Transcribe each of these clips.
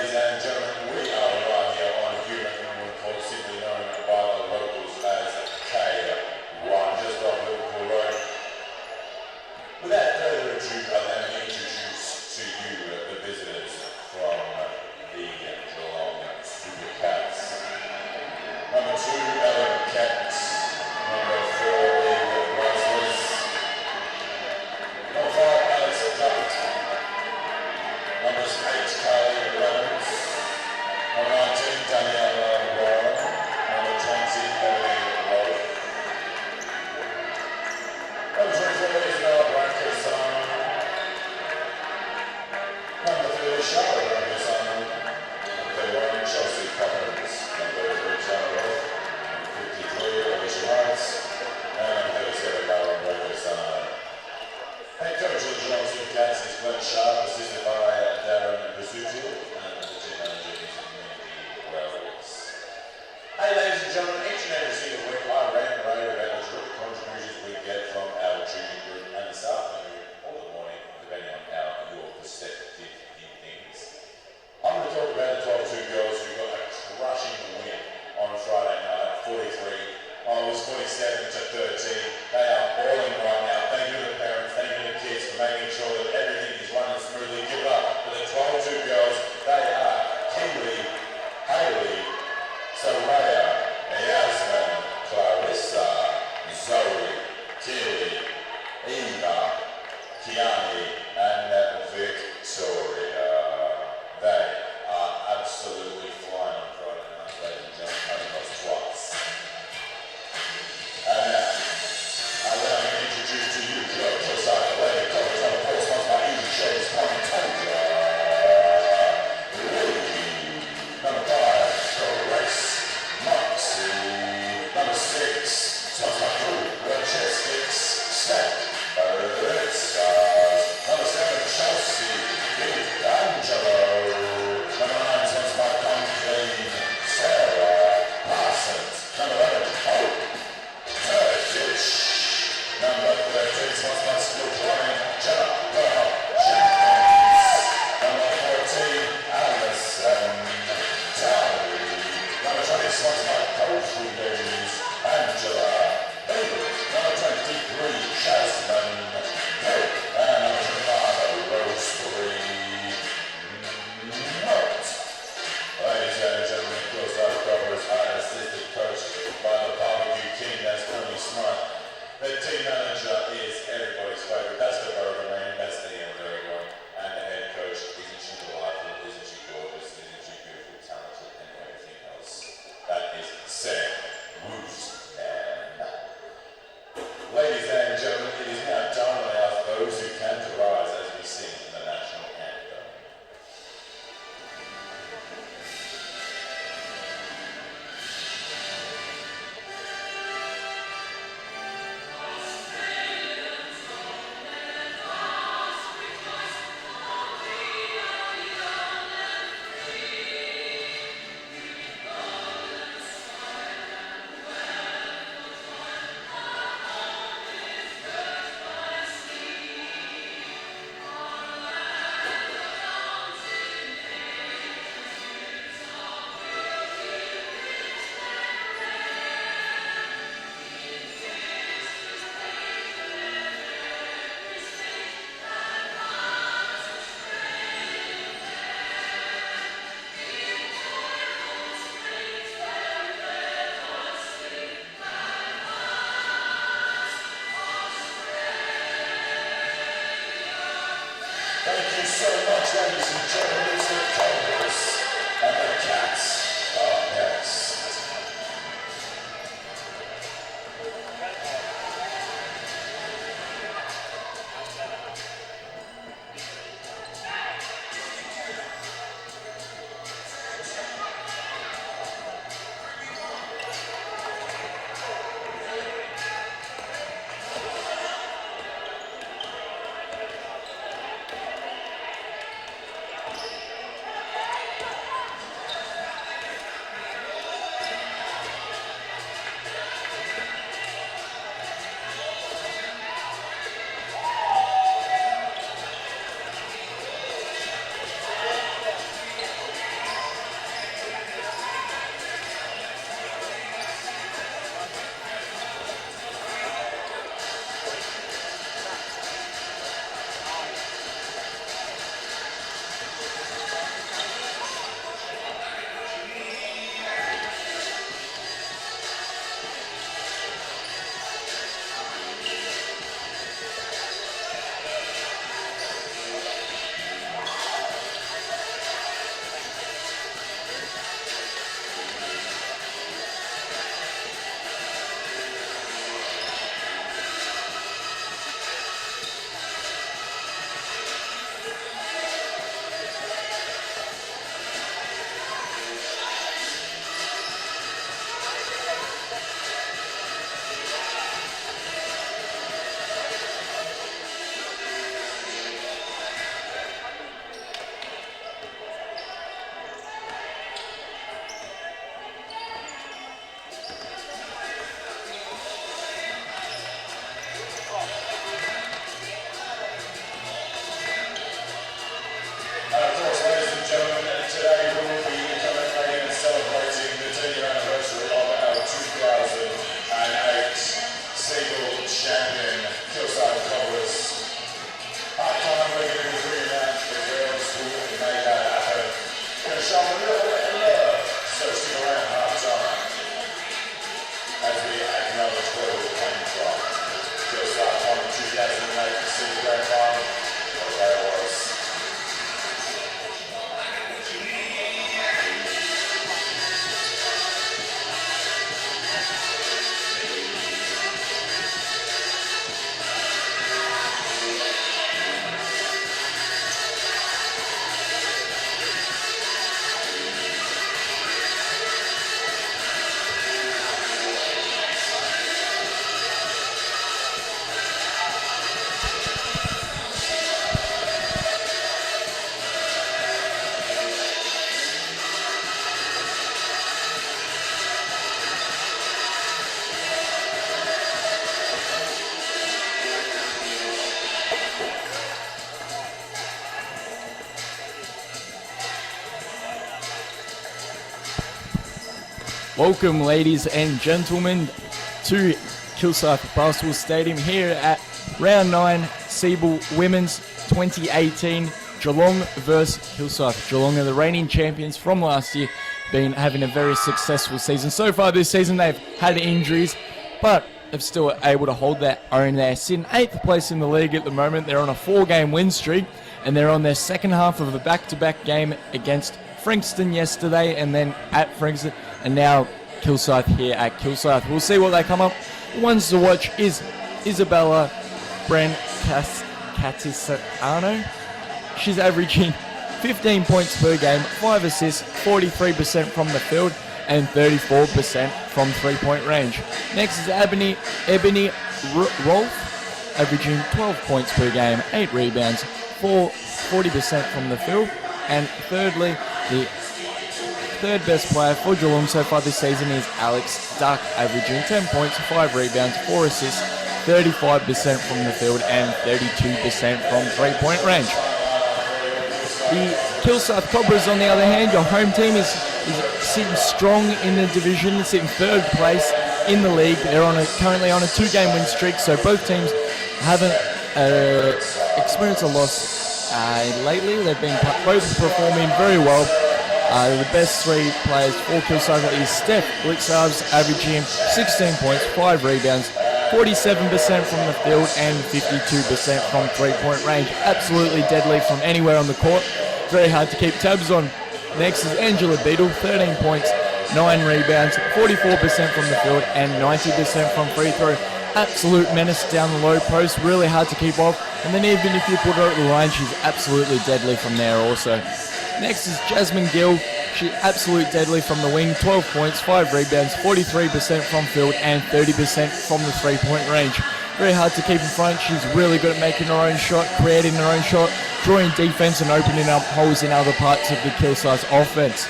Ladies and gentlemen, we are right here on Human Court, simply known by the locals as K1, just off Liverpool Road. Without further ado, let me introduce to you the visitors from the Geelong Supercats. Number 2, Cats. Number 4, the Wrestlers. Number 5, Alex Dutt. Number 8, Carly Reynolds. Number 19, Daniela Warren. Number 20, Emily Rowe. Number 24 is Noah Brankerson. Number 30, Charlotte Brankerson. Number 31, Chelsea Cobras. Number 33, Charlotte Rowe. Number 53, Alicia Rice. And number 37, Lauren Brankerson. Head coach of the Geelong Supercats is Glenn Sharp, assisted by Darren Basutil, and the team manager is Mindy Wells. Hey ladies and gentlemen, each and every single week I rate about the terrific contributions we get from our junior group and this afternoon or the morning, depending on how your perspective in things. I'm going to talk about the 12-2 girls who got a crushing win on Friday night, 43. I was 47 to 13. They are balling right now. Thank you to the parents, thank you to the kids for making sure that everything is running smoothly. Give it up for the 12-2 girls. They are Kimberly, Hayley, Soraya, Yasmin, Clarissa, Zoe, Tilly, Eva, Kiani, and Victoria. They are absolutely flying on Friday night, ladies and gentlemen. Almost twice. And now, allow me to introduce to you your Kilsyth lady Cobras on the post sponsored by Easy Shades Pontoja. Number 5, Grace Moxie. Number 6, sponsored by Crew, Logistics, Stack, Red Stars. Number 7, Chelsea, Big Angelo. Number 9, sponsored by Conclave, Sarah Parsons. Number 11, Hope Turkish. Number 13, sponsored by Skill Plumbing, Jenna Pearl Jenkins. Number 14, Alison Talley. Number 20, sponsored by Poultry Days, Angela Bailey. Number 23, Jasmine Hill. And number 25, Rosemary Note. Ladies and gentlemen, Kilsyth Cobras are assisted coached by the barbecue king, that's Tony Smart. The team manager is everybody's favourite, that's the Burger Man, that's the end of everyone. And the head coach, isn't she delightful, isn't she gorgeous, isn't she beautiful, talented, and everything else. That is Sam Moose and Welcome, ladies and gentlemen, to Kilsyth Basketball Stadium here at Round 9 SEABL Women's 2018 Geelong versus Kilsyth. Geelong are the reigning champions from last year, been having a very successful season. So far this season they've had injuries, but they're still able to hold their own there. Sitting 8th place in the league at the moment. They're on a 4-game win streak, and they're on their second half of a back-to-back game against Frankston yesterday, and then at Frankston, and now Kilsyth here at Kilsyth. We'll see what they come up. The ones to watch is Isabella Catisano. She's averaging 15 points per game, 5 assists, 43% from the field, and 34% from three-point range. Next is Ebony Rolfe, averaging 12 points per game, 8 rebounds, 40% from the field. And thirdly, the third best player for Geelong so far this season is Alex Duck, averaging 10 points, 5 rebounds, 4 assists, 35% from the field, and 32% from three-point range. The Kilsyth Cobras, on the other hand, your home team, is sitting strong in the division, sitting 3rd place in the league. They're currently on a 2-game win streak, so both teams haven't experienced a loss lately. They've been both performing very well. The best 3 players for Kilsyth is Steph Blitzarves, averaging 16 points, 5 rebounds, 47% from the field, and 52% from three-point range. Absolutely deadly from anywhere on the court. Very hard to keep tabs on. Next is Angela Beadle, 13 points, 9 rebounds, 44% from the field, and 90% from free throw. Absolute menace down the low post, really hard to keep off. And then even if you put her at the line, she's absolutely deadly from there also. Next is Jasmine Gill. She's absolute deadly from the wing, 12 points, 5 rebounds, 43% from field, and 30% from the three-point range. Very hard to keep in front. She's really good at making her own shot, creating her own shot, drawing defense and opening up holes in other parts of the Kilsyth offense.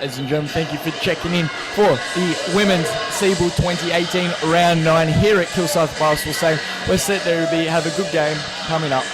Ladies and gentlemen, thank you for checking in for the Women's SEABL 2018 Round 9 here at Kilsyth Basketball Stadium. We're set there to have a good game coming up.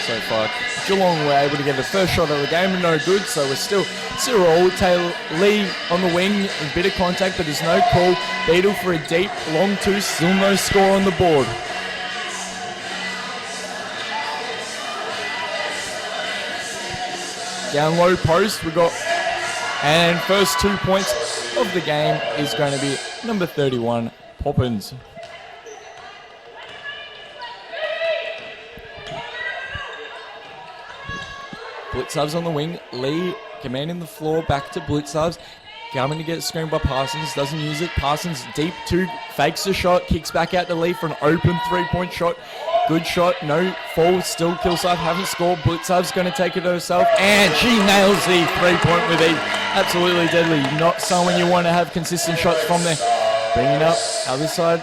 So far, Geelong were able to get the first shot of the game, no good, so we're still 0-all. Taylor Lee on the wing, a bit of contact, but there's no call. Beadle for a deep, long 2, still no score on the board. Down low post, we got, and first 2 points of the game is going to be number 31, Poppins. Blitzarves on the wing. Lee commanding the floor, back to Blitzarves. Coming to get screened by Parsons, doesn't use it. Parsons deep 2, fakes the shot, kicks back out to Lee for an open 3-point shot. Good shot, no fall, still Kilsyth haven't scored. Blitzarves going to take it herself, and she nails the 3-point with ease. Absolutely deadly. Not someone you want to have consistent shots from there. Bringing up, other side.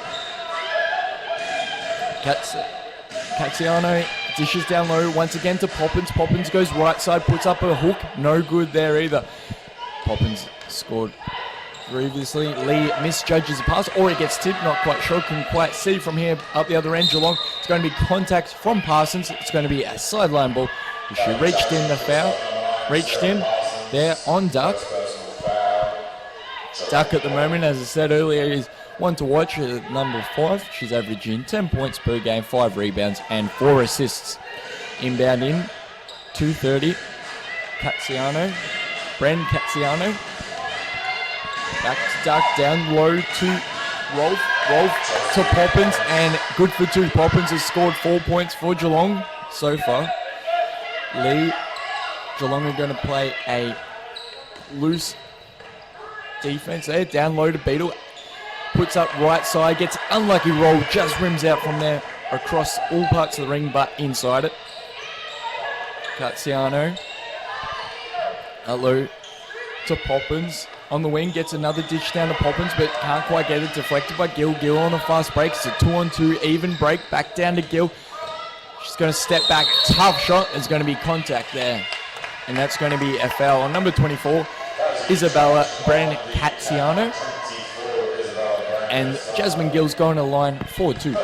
Catsiano dishes down low once again to Poppins. Poppins goes right side, puts up a hook. No good there either. Poppins scored previously. Lee misjudges the pass, or he gets tipped, not quite sure. Can quite see from here up the other end. Geelong, it's going to be contact from Parsons. It's going to be a sideline ball. She reached in the foul. Reached in there on Duck. Duck at the moment, as I said earlier, is one to watch at number 5. She's averaging 10 points per game, 5 rebounds, and 4 assists. Inbound in, 2:30. Catsiano. Bren Catsiano. Back to Duck, down low to Rolfe. Rolfe to Poppins, and good for 2. Poppins has scored 4 points for Geelong so far. Lee, Geelong are going to play a loose defense there. Down low to Beadle. Puts up right side, gets unlucky roll, just rims out from there across all parts of the ring, but inside it. Catsiano. Low to Poppins. on the wing, gets another dish down to Poppins, but can't quite get it. Deflected by Gill. Gill on a fast break. It's a 2-on-2 even break. Back down to Gill. She's going to step back. Tough shot. There's going to be contact there. And that's going to be a foul on number 24, Isabella Brancatiano. And Jasmine Gill's going to the line 4-2.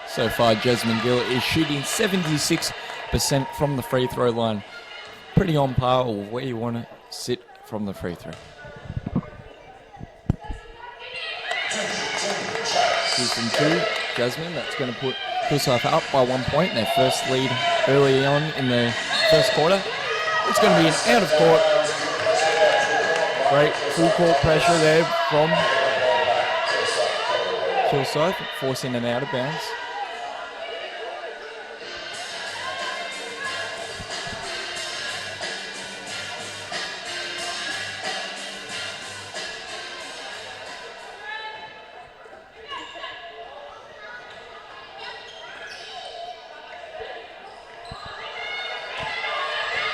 So far, Jasmine Gill is shooting 76% from the free throw line. Pretty on par with where you want to sit from the free throw. Season 2, Jasmine, that's going to put Kilsyth up by 1 point. Their first lead early on in the first quarter. It's going to be an out of court. Great full court pressure there from Kilsyth, forcing an out of bounds.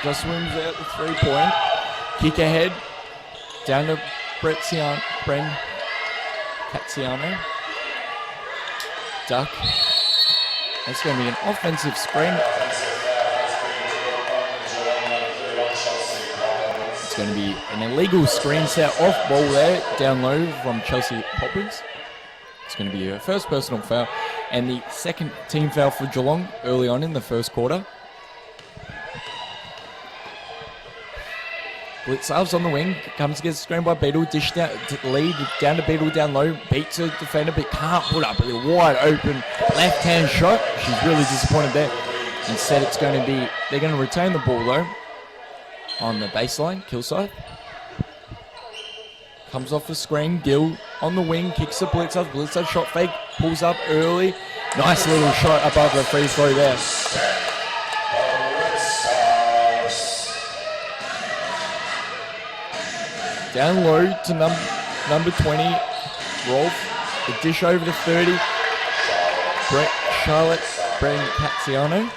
Just wins out the 3-point. Kick ahead. Down to Cazziano. Duck. That's going to be an offensive screen. It's going to be an illegal screen set off ball there. Down low from Chelsea Poppins. It's going to be a first personal foul. And the second team foul for Geelong early on in the first quarter. Blitzarves on the wing, comes against the screen by Beetle, dish down, lead down to Beetle down low, beats a defender but can't put up a wide open left-hand shot. She's really disappointed there. Instead it's going to be, they're going to retain the ball though on the baseline, Kilsyth. Comes off the screen, Gill on the wing, kicks the Blitzarves, Blitzarves shot fake, pulls up early. Nice little shot above the free throw there. Down low to number 20, Rolf. The dish over to 30. Charlotte Brancatiano.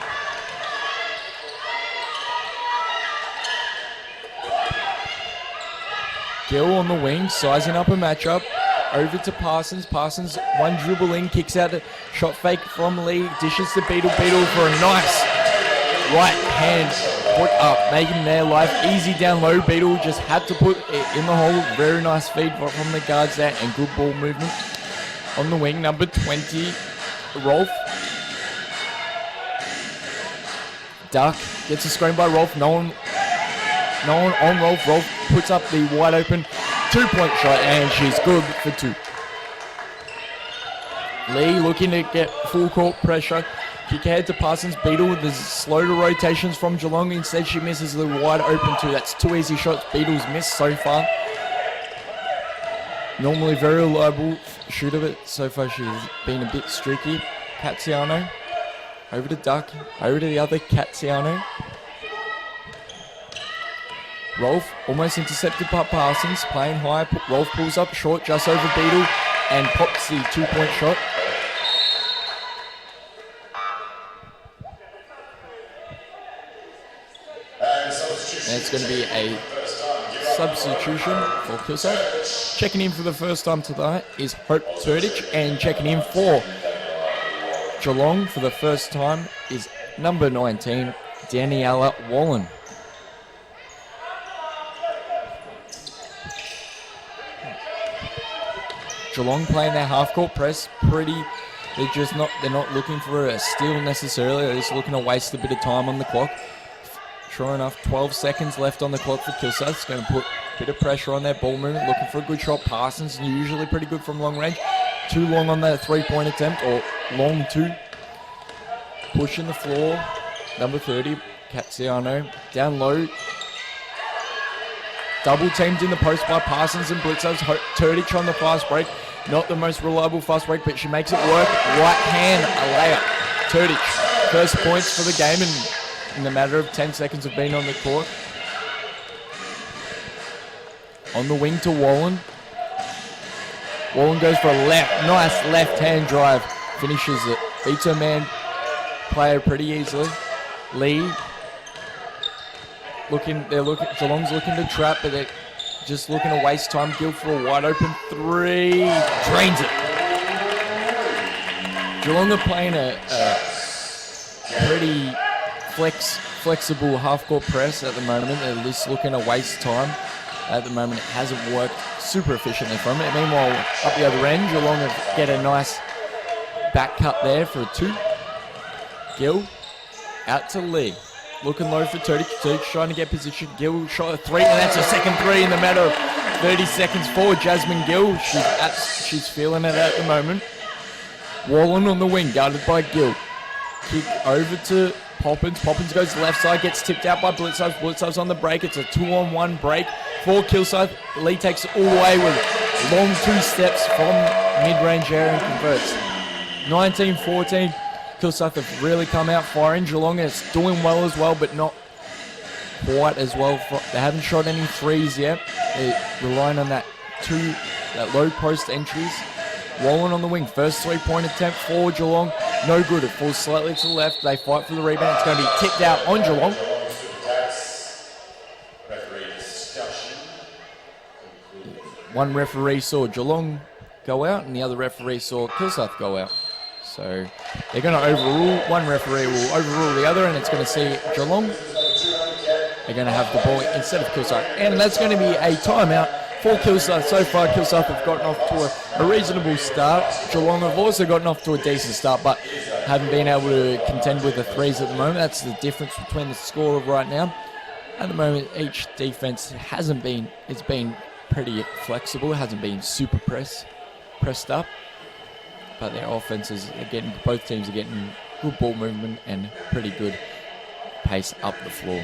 Gill on the wing, sizing up a matchup. Over to Parsons. Parsons, one dribble in, kicks out the shot fake from Lee. Dishes to Beetle. Beetle for a nice right hand put up, making their life easy down low. Beetle just had to put it in the hole. Very nice feed from the guards there and good ball movement. On the wing, number 20, Rolf. Duck gets a screen by Rolf. No one on Rolf. Rolf puts up the wide open 2-point shot and she's good for 2. Lee looking to get full court pressure. Kick ahead to Parsons. Beetle, there's slow to rotations from Geelong. Instead, she misses the wide open 2. That's 2 easy shots Beetle's missed so far. Normally very reliable shooter, but so far she's been a bit streaky. Cazziano. Over to Duck. Over to the other Cazziano. Rolf almost intercepted by Parsons. Playing high. Rolf pulls up short just over Beetle and pops the 2-point shot. And it's going to be a substitution for Kilsyth. Checking in for the first time tonight is Hope Turdich, and checking in for Geelong for the first time is number 19, Daniela Wallen. Geelong playing their half-court press pretty. They're not looking for a steal necessarily. They're just looking to waste a bit of time on the clock. Sure enough, 12 seconds left on the clock for Kilsyth. It's going to put a bit of pressure on their ball movement. Looking for a good shot. Parsons usually pretty good from long range. Too long on that 3-point attempt, or long 2. Pushing the floor. Number 30, Cazziano. Down low. Double teamed in the post by Parsons and Blitzarves. Turdich on the fast break. Not the most reliable fast break, but she makes it work. Right hand, a layup. Turdich, first points for the game, and in the matter of 10 seconds of being on the court. On the wing to Wallen. Wallen goes for a nice left-hand drive. Finishes it. Beats her man player pretty easily. Lee. Geelong's looking to trap, but they're just looking to waste time. Gill for a wide open 3. Drains it. Geelong are playing a pretty flexible half-court press at the moment. They're just looking to waste time. At the moment, it hasn't worked super efficiently from it. Meanwhile, up the other end, Geelong have get a nice back cut there for a 2. Gill out to Lee. Looking low for Todic. Todic trying to get position. Gill shot a 3, and that's a second 3 in the matter of 30 seconds for Jasmine Gill. She's feeling it at the moment. Wallen on the wing, guarded by Gill. Kick over to Poppins. Poppins goes to the left side, gets tipped out by Blichtside. Blichtside on the break. It's a 2-on-1 break for Kilsyth. Lee takes it all the way with long 2 steps from mid-range area and converts. 19-14. Kilsyth have really come out firing. Geelong is doing well as well, but not quite as well. They haven't shot any 3s yet. They're relying on that low post entries. Wallen on the wing. First 3-point attempt for Geelong. No good. It falls slightly to the left. They fight for the rebound. It's going to be tipped out on Geelong. One referee saw Geelong go out, and the other referee saw Kilsyth go out. So they're going to overrule. One referee will overrule the other, and it's going to see Geelong. They're going to have the ball instead of Kilsyth. And that's going to be a timeout for Kilsyth. So far, Kilsyth have gotten off to a reasonable start. Geelong have also gotten off to a decent start, but haven't been able to contend with the 3s at the moment. That's the difference between the score of right now. At the moment, each defense it's been pretty flexible. It hasn't been super pressed up. But their offenses both teams are getting good ball movement and pretty good pace up the floor.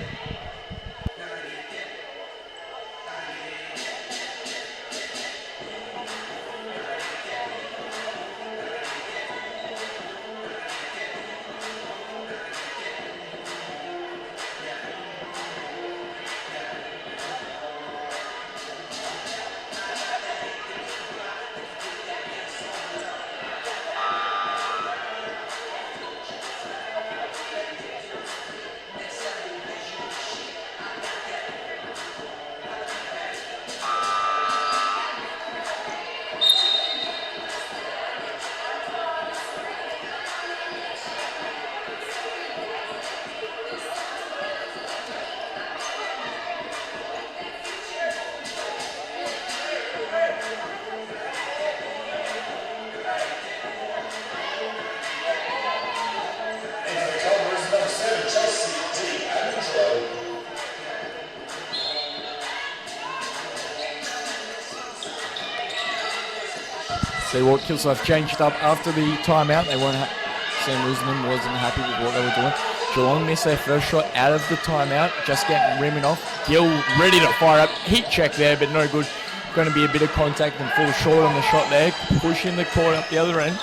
See what Kilsyth changed up after the timeout. Sam Rusman wasn't happy with what they were doing. Geelong missed their first shot out of the timeout, just getting rimming off. Gill ready to fire up. Heat check there, but no good. Going to be a bit of contact and fall short on the shot there. Pushing the court up the other end.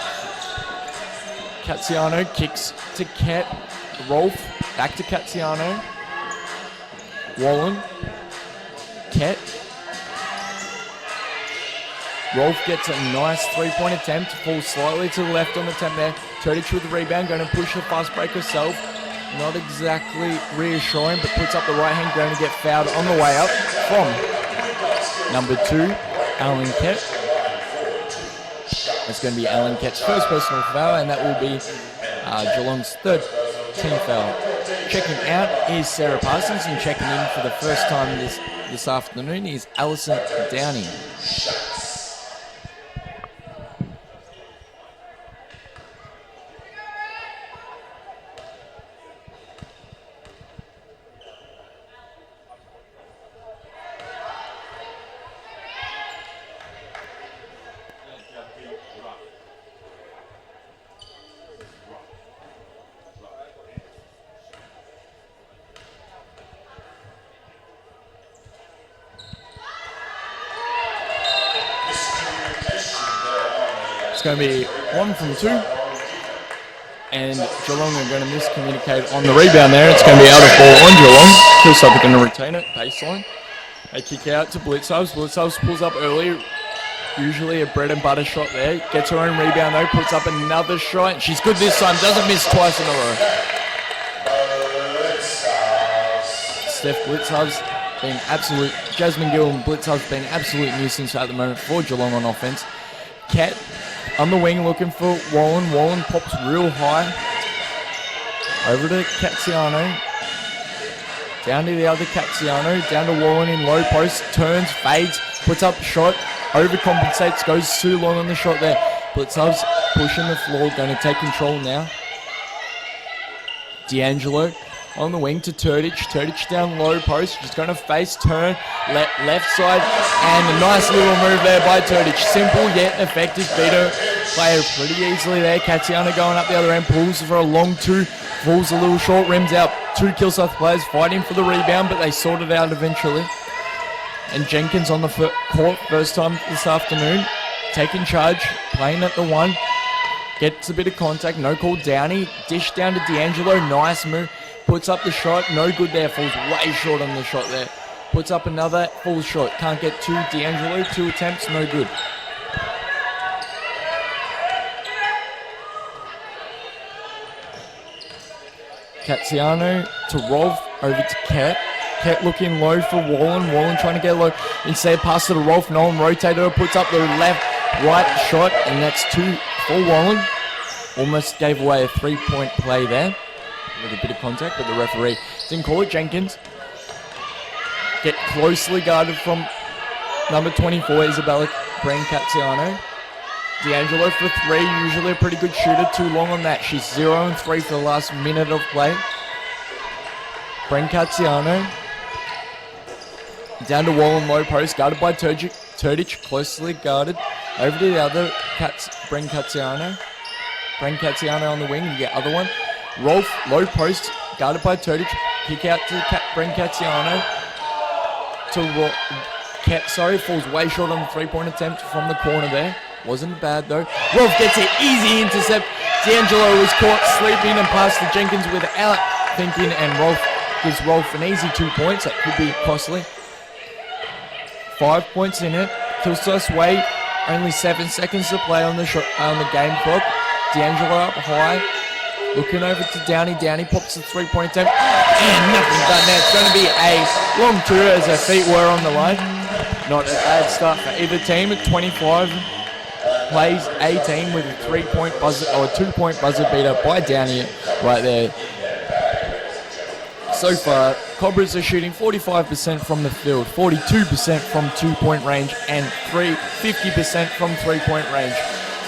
Cazziano kicks to Ket. Rolf back to Cazziano. Wallen. Ket. Rolf gets a nice 3-point attempt, falls slightly to the left on the attempt there. Todic with the rebound, going to push the fast break herself. Not exactly reassuring, but puts up the right hand, going to get fouled on the way up from number 2, Alan Ket. It's going to be Alan Ket's first personal foul, and that will be Geelong's third team foul. Checking out is Sarah Parsons, and checking in for the first time this afternoon is Alison Downey. Going to be 1 from 2, and Geelong are going to miscommunicate on the rebound there. It's going to be out of ball on Geelong. Kilsyth are going to retain it, baseline, They kick out to Blitzhubs. Blitzhubs pulls up early. Usually a bread and butter shot there. Gets her own rebound though. Puts up another shot. She's good this time. Doesn't miss twice in a row. Steph Blitzhubs being absolute. Jasmine Gill and Blitzhubs being absolute nuisance at the moment for Geelong on offense. Cat on the wing looking for Wallen. Wallen pops real high. Over to Catsiano. Down to the other Catsiano. Down to Wallen in low post. Turns, fades, puts up shot. Overcompensates, goes too long on the shot there. Blitzhubs pushing the floor, going to take control now. D'Angelo on the wing to Turdich. Turdich down low post. She's going to face, turn, left side, and a nice little move there by Turdich. Simple yet effective. Beat her player pretty easily there. Catsiano going up the other end, pulls for a long two, falls a little short, rims out. Two Kilsyth players fighting for the rebound, but they sort it out eventually. And Jenkins on the court, first time this afternoon, taking charge, playing at the one, gets a bit of contact, no call. Downey, dish down to D'Angelo, nice move, puts up the shot, no good there, falls way short on the shot there. Puts up another, falls short, can't get to D'Angelo, 2 attempts, no good. Catsiano to Rolf, over to Ket. Ket looking low for Wallen. Wallen trying to get low. Instead, pass to Rolf. Nolan rotated her, puts up the right shot, and that's 2 for Wallen. Almost gave away a 3-point play there with a bit of contact, but the referee didn't call it. Jenkins get closely guarded from number 24, Isabella Brancaziano. D'Angelo for 3, usually a pretty good shooter. Too long on that. She's 0-3 for the last minute of play. Brancaziano down to Wallen, low post, guarded by Turdich, closely guarded. Over to the other, Brancaziano. Brancaziano on the wing, you get other one. Rolf, low post, guarded by Turdich. Kick out to Brancaziano. Falls way short on the 3-point attempt from the corner there. Wasn't bad though. Rolf gets it, easy intercept. D'Angelo was caught sleeping and passed to Jenkins without thinking, and Rolf gives Rolf an easy 2 points. That could be costly. 5 points in it. Kilsyth's way. Only 7 seconds to play on the game clock. D'Angelo up high. Looking over to Downey. Downey pops the 3-point attempt. And nothing done there. It's going to be a long two as her feet were on the line. Not a bad start for either team. At 25 plays 18 with a 3-point buzzer or a 2-point buzzer beater by Downey right there. So far, Cobras are shooting 45% from the field, 42% from 2-point range, and 50% from 3-point range.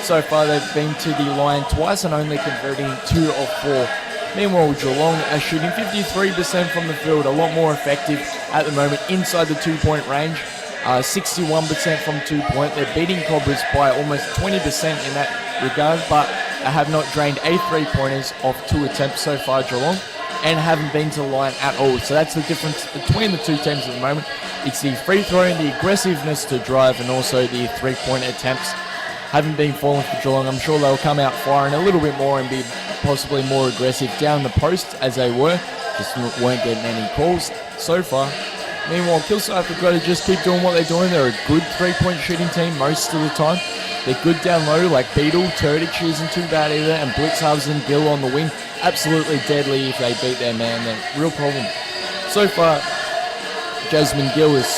So far, they've been to the line twice and only converting 2 of 4. Meanwhile, Geelong are shooting 53% from the field, a lot more effective at the moment inside the 2-point range. 61% from 2-point. They're beating Cobras by almost 20% in that regard, but they have not drained a 3-pointers off 2 attempts so far, Geelong, and haven't been to the line at all. So that's the difference between the two teams at the moment. It's the free throwing, the aggressiveness to drive, and also the 3-point attempts haven't been falling for Geelong. I'm sure they'll come out firing a little bit more and be possibly more aggressive down the post as they were. Just weren't getting any calls so far. Meanwhile, Kilsyth have got to just keep doing what they're doing. They're a good 3-point shooting team most of the time. They're good down low, like Beetle, Turdich isn't too bad either, and Blitzhubs and Gill on the wing. Absolutely deadly if they beat their man. They're a real problem. So far, Jasmine Gill has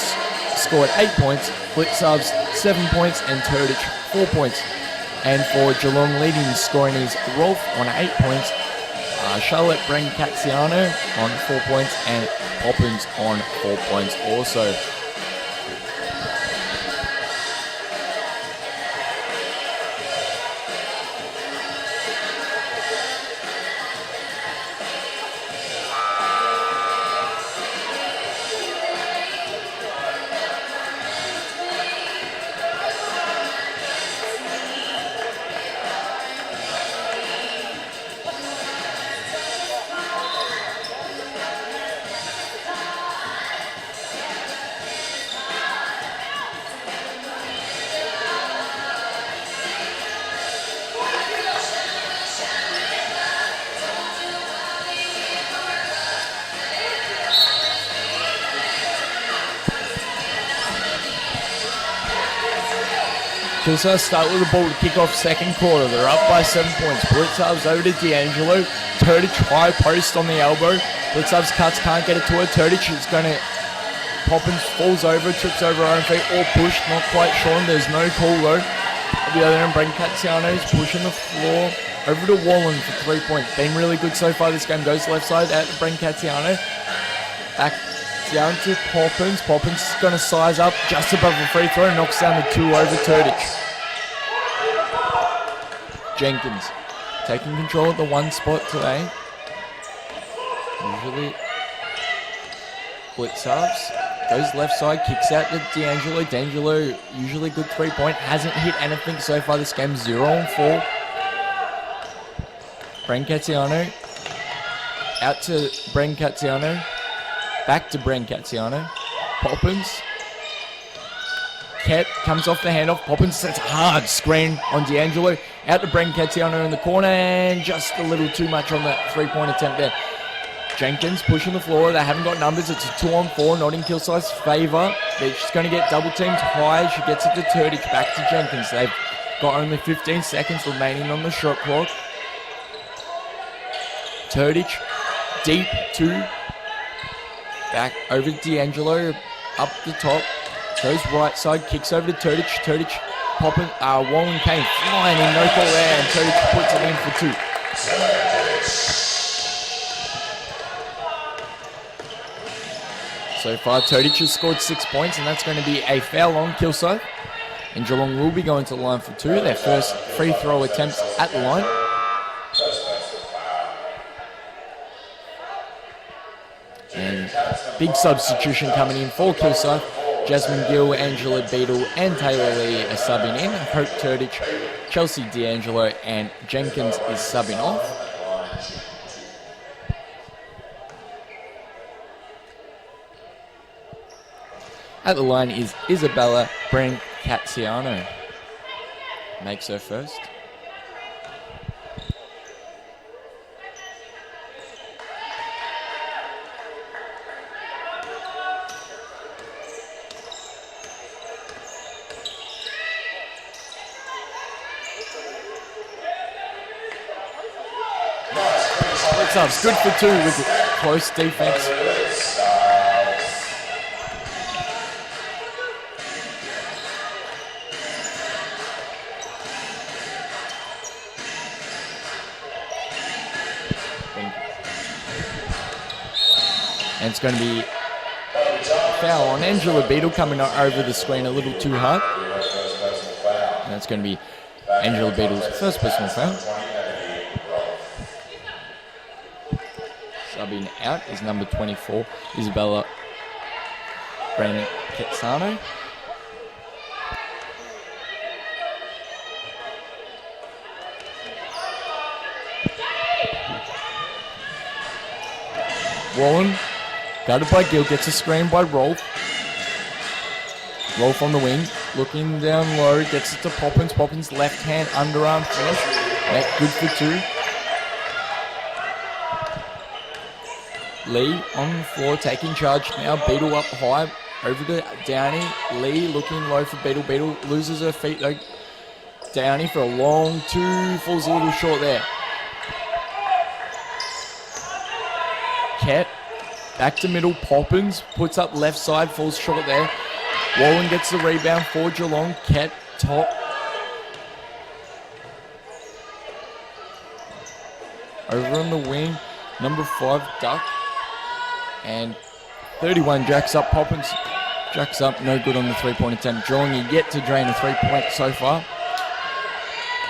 scored 8 points, Blitzhubs 7 points, and Turdich 4 points. And for Geelong, leading the scoring is Rolf on 8 points, Charlotte Brancaziano on 4 points, and Poppins on 4 points also. Kilsyth start with the ball to kick off second quarter. They're up by 7 points. Blitzovs over to D'Angelo. Turdic high post on the elbow. Blitzovs cuts, can't get it to her. Turdic is going to... Poppins falls over, trips over her own feet, or pushed, not quite sure. There's no call though. At the other end, Brancaziano is pushing the floor over to Wallen for 3 points. Been really good so far this game. Goes left side out to Brancaziano. Back down to Poppins. Poppins is going to size up just above the free throw. Knocks down the 2 over Turdic. Jenkins taking control at the 1 spot today. Usually Blitzovs. Goes left side, kicks out to D'Angelo. D'Angelo, usually good 3 point. Hasn't hit anything so far this game. 0 on 4. Brancaziano. Out to Brancaziano. Back to Brancaziano. Poppins. Ket comes off the handoff. Poppins sets a hard screen on D'Angelo. Out to Brancaziano in the corner. And just a little too much on that 3-point attempt there. Jenkins pushing the floor. They haven't got numbers. It's a 2 on 4, not in Kilsyth's favour. She's going to get double teamed high. She gets it to Turdic. Back to Jenkins. They've got only 15 seconds remaining on the shot clock. Turdic deep 2. Back over to D'Angelo. Up the top. Goes right side. Kicks over to Turdic. Turdic popping. Wallen came flying in. No call there. And Turdic puts it in for 2. So far, Turdic has scored 6 points, and that's going to be a foul on Kilsyth. And Geelong will be going to the line for 2. Their first free throw attempts at the line. And big substitution coming in for Kilsyth. Jasmine Gill, Angela Beadle, and Taylor Lee are subbing in. Hope Turdic, Chelsea D'Angelo, and Jenkins is subbing off. At the line is Isabella Brancaziano. Makes her first. Blitzovs good for 2 with close defense. And it's going to be a foul on Angela Beadle coming over the screen a little too hard. And that's going to be Angela Beadle's first personal foul. Subbing out is number 24, Isabella Brancaziano. Wallen, guarded by Gill, gets a screen by Rolf. Rolf on the wing, looking down low, gets it to Poppins. Poppins left hand underarm finish. Net good for 2. Lee on the floor, taking charge now. Beadle up high, over to Downey. Lee looking low for Beadle. Beadle loses her feet though. Downey for a long 2, falls a little short there. Ket, back to middle, Poppins, puts up left side, falls short there. Wallen gets the rebound for Geelong. Ket, top. Over on the wing, number 5, Duck. And 31 jacks up, Poppins jacks up, no good on the 3-point attempt. Geelong yet to drain a 3-point so far.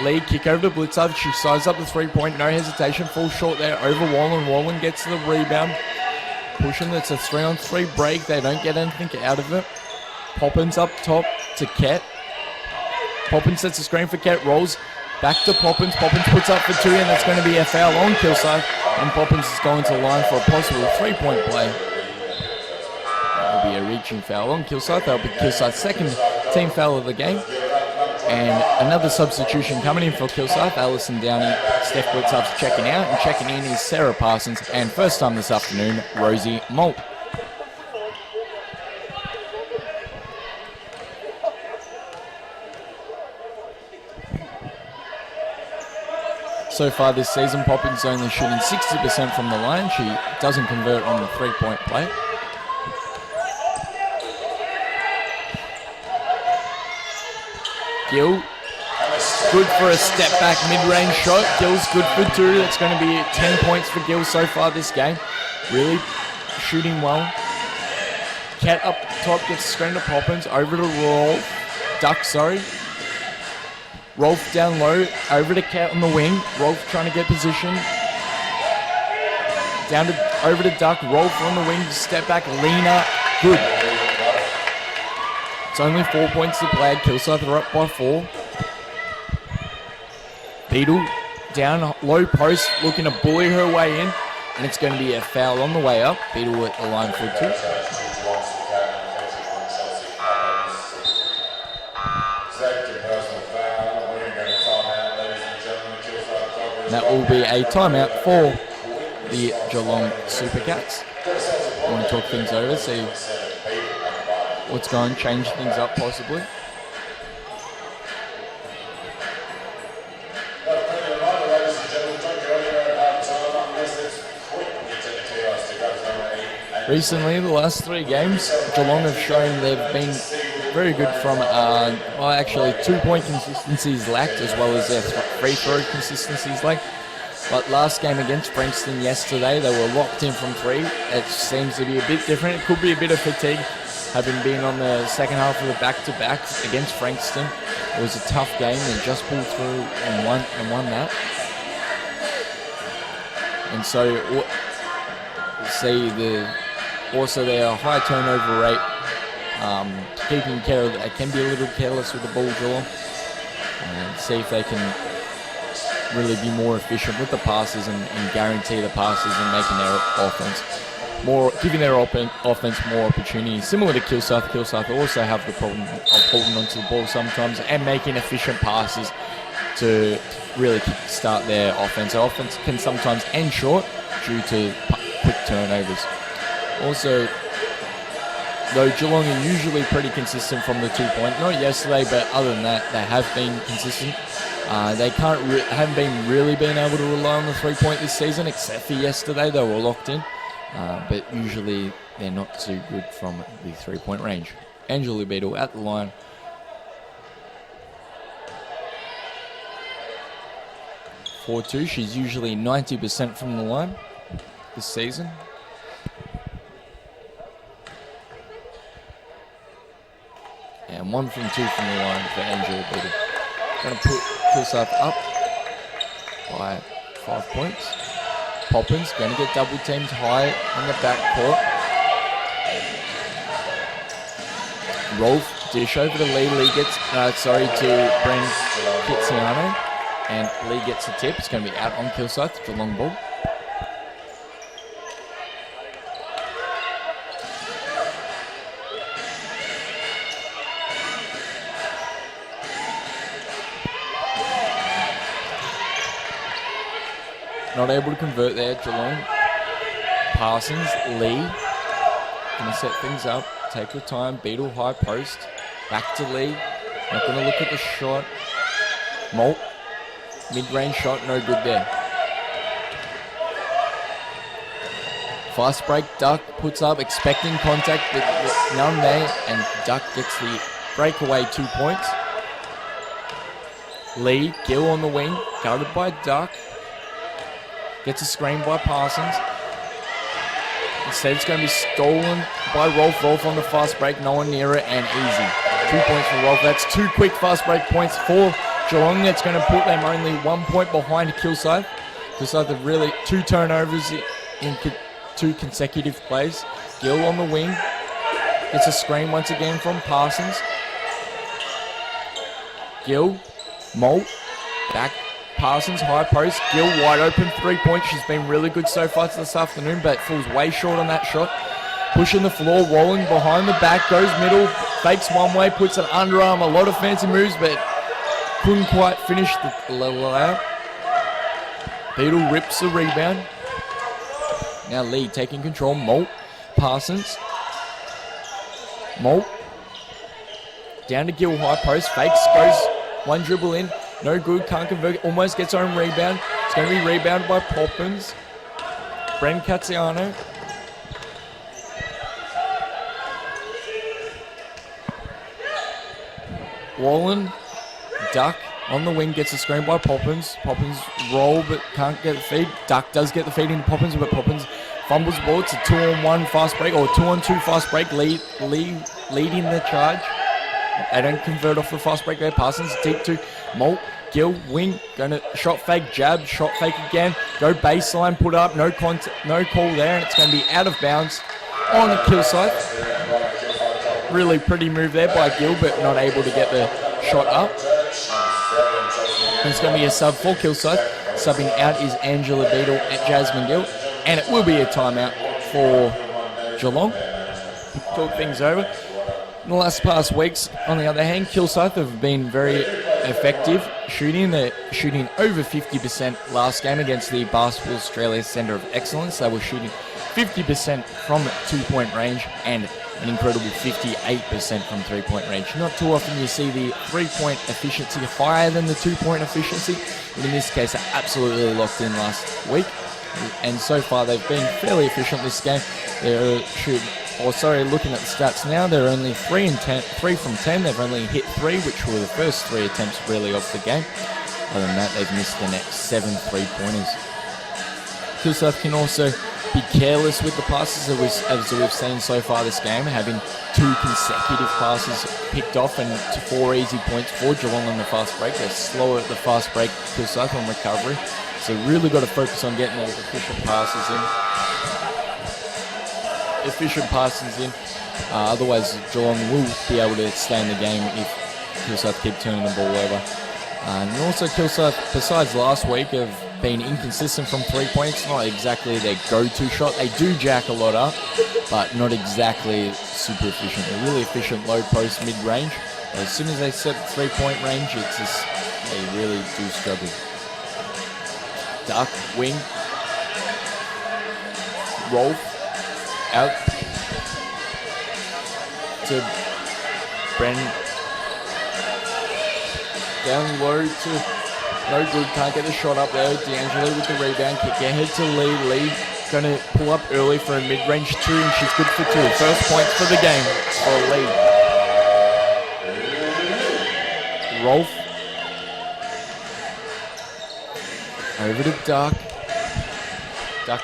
Lee, kick over to Blitzov. She sizes up the 3-point, no hesitation. Falls short there over Wallen. Wallen gets the rebound. Pushing, it's a 3-on-3 break. They don't get anything out of it. Poppins up top to Ket. Poppins sets a screen for Ket. Rolls back to Poppins. Poppins puts up for 2, and that's going to be a foul on Kilsyth. And Poppins is going to the line for a possible 3-point play. That will be a reaching foul on Kilsyth. That will be Kilsyth's second team foul of the game. And another substitution coming in for Kilsyth. Alison Downey, Steph Blitzov's checking out, and checking in is Sarah Parsons, and first time this afternoon, Rosie Molt. so far this season. Poppins only shooting 60% from the line. She doesn't convert on the three-point play. Gill, good for a step back mid-range shot. Gill's good for 2. That's going to be 10 points for Gill so far this game. Really shooting well. Cat up top gets a screen to Poppins. Over to Rolf. Duck, sorry. Rolf down low. Over to Cat on the wing. Rolf trying to get position. Over to Duck. Rolf on the wing. Step back. Lena. Good. It's only 4 points to play. Kilsyth are up by 4. Beetle down low post, looking to bully her way in, and it's going to be a foul on the way up. Beetle at the line for 2. That will be a timeout for the Geelong Supercats. I want to talk things over, see what's going, change things up possibly. Recently, the last 3 games, Geelong have shown they've been very good from, well, actually 2-point consistencies lacked, as well as their free throw consistencies lacked. But last game against Frankston yesterday, they were locked in from 3. It seems to be a bit different. It could be a bit of fatigue, having been on the second half of the back-to-back against Frankston. It was a tough game. They just pulled through and won that. And so, see also their high turnover rate, keeping care of, they can be a little careless with the ball, Geelong, and see if they can really be more efficient with the passes and guarantee the passes and making their offense more, giving their offense more opportunity. Similar to Kilsyth, Kilsyth also have the problem of holding onto the ball sometimes and making efficient passes to really start their offense. Their offense can sometimes end short due to quick turnovers. Also, though Geelong are usually pretty consistent from the 2-point, not yesterday, but other than that, they have been consistent. They haven't been really been able to rely on the 3-point this season, except for yesterday. They were locked in, but usually they're not too good from the 3-point range. Angela Beadle at the line. For 2, she's usually 90% from the line this season. And 1 from 2 from the line for Angela Beadle. Going to put Kilsyth up by 5 points. Poppins going to get double teamed high on the back court. Rolf dish over to Lee. Lee gets, to Bren Kitziano. And Lee gets a tip. It's going to be out on Kilsyth. It's a long ball. Not able to convert there, Geelong. Parsons, Lee. Going to set things up. Take your time. Beetle high post. Back to Lee. Not going to look at the shot. Molt. Mid-range shot, no good there. Fast break, Duck puts up, expecting contact, but none there, and Duck gets the breakaway 2 points. Lee, Gill on the wing, guarded by Duck. Gets a screen by Parsons. Instead, it's going to be stolen by Rolf. Rolf on the fast break, no one near it, and easy. 2 points for Rolf. That's 2 quick fast break points for Geelong. That's going to put them only 1 point behind Kilsyth. Kilsyth have really 2 turnovers in 2 consecutive plays. Gill on the wing. Gets a screen once again from Parsons. Gill, Molt, back. Parsons, high post. Gill wide open, 3 points. She's been really good so far this afternoon, but falls way short on that shot. Pushing the floor, rolling behind the back, goes middle, fakes one way, puts an underarm, a lot of fancy moves, but couldn't quite finish the level out. Beetle rips the rebound. Now Lee taking control. Molt, Parsons. Molt. Down to Gill, high post, fakes, goes one dribble in. No good, can't convert, almost gets her own rebound. It's going to be rebounded by Poppins. Bren Cazziano. Wallen, Duck on the wing, gets a screen by Poppins. Poppins roll but can't get the feed. Duck does get the feed into Poppins, but Poppins fumbles the ball. It's a 2-on-1 fast break, or 2-on-2 fast break, leading the charge. They don't convert off the fast break there. Parsons deep to Molt. Gill, wing, going to shot fake, jab, shot fake again. Go baseline, put up, no call there, and it's going to be out of bounds on Kilsyth. Really pretty move there by Gill, but not able to get the shot up. And it's going to be a sub for Kilsyth. Subbing out is Angela Beadle at Jasmine Gill, and it will be a timeout for Geelong. Talk things over. In the last past weeks, on the other hand, Kilsyth have been very effective shooting. They're shooting over 50% last game against the Basketball Australia Centre of Excellence. They were shooting 50% from 2-point range and an incredible 58% from 3-point range. Not too often you see the 3-point efficiency higher than the 2-point efficiency, but in this case, they're absolutely locked in last week. And so far, they've been fairly efficient this game. They're looking at the stats now, they're only 3 from 10. They've only hit 3, which were the first 3 attempts really of the game. Other than that, they've missed the next 7 3-pointers. Kilsyth can also be careless with the passes, as we've seen so far this game, having 2 consecutive passes picked off and 4 easy points for Geelong on the fast break. They're slower at the fast break, Kilsyth on recovery. So really got to focus on getting those efficient passes in. Otherwise, Geelong will be able to stay in the game if Kilsyth keep turning the ball over. And also Kilsyth, besides last week, have been inconsistent from 3 points. Not exactly their go-to shot. They do jack a lot up, but not exactly super efficient. They're really efficient low post, mid-range. As soon as they set 3-point range, it's just, they really do struggle. Duck, wing, Rolf, out to Bren, down low to no good, can't get the shot up there. D'Angelo with the rebound, kick ahead to Lee. Lee going to pull up early for a mid-range 2, and she's good for 2. First points for the game for Lee. Rolf over to Duck. Duck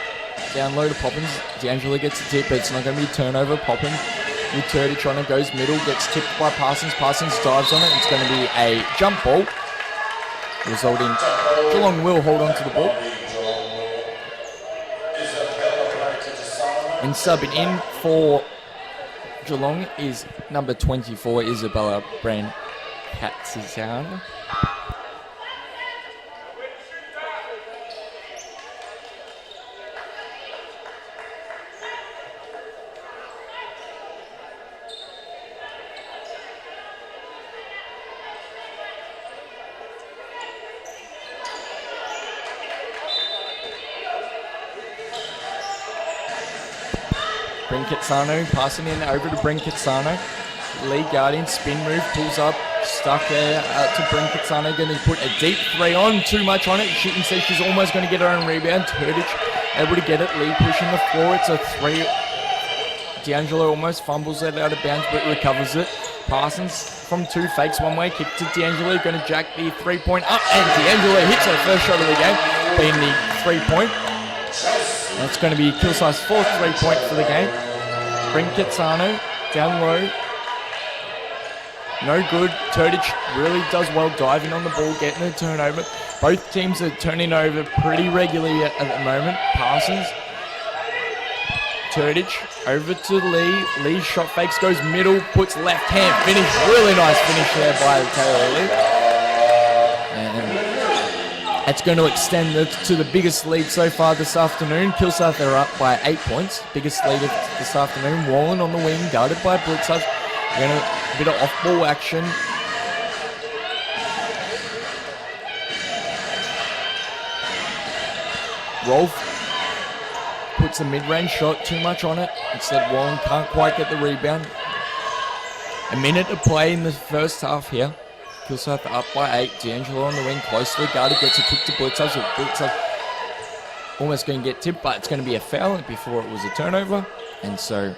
down low to Poppins. D'Angelo gets a tip, but it's not going to be a turnover. Poppins with Turdich on it, goes middle, gets tipped by Parsons. Parsons dives on it. It's going to be a jump ball, resulting Geelong will hold on to the ball. And subbing in for Geelong is number 24, Isabella Bren-Cazziano. Cazzano passing in over to Bren Cazzano. Lee guarding, spin move, pulls up, stuck there out to Bren Cazzano. Going to put a deep 3 on, too much on it. She can see she's almost going to get her own rebound. Turdich able to get it. Lee pushing the floor. It's a 3. D'Angelo almost fumbles it out of bounds, but recovers it. Parsons from 2, fakes one way, kick to D'Angelo. Going to jack the 3-point up, and D'Angelo hits her first shot of the game, being the 3-point. That's going to be Kilsyth's 4th 3-point for the game. Bren Cazzano down low. No good. Turdich really does well diving on the ball, getting the turnover. Both teams are turning over pretty regularly at the moment. Parsons. Turdich over to Lee. Lee shot fakes, goes middle, puts left hand finish. Really nice finish there by Taylor Lee. And that's going to extend to the biggest lead so far this afternoon. Kilsyth are up by 8 points. Biggest lead of this afternoon. Wallen on the wing, guarded by Blitzers. We're going to a bit of off-ball action. Rolf puts a mid-range shot, too much on it. Instead, Wallen can't quite get the rebound. A minute to play in the first half here. Kilsyth up by 8. D'Angelo on the wing, closely guarded, gets a kick to Blitzers. Blitzers almost going to get tipped, but it's going to be a foul before it was a turnover. And so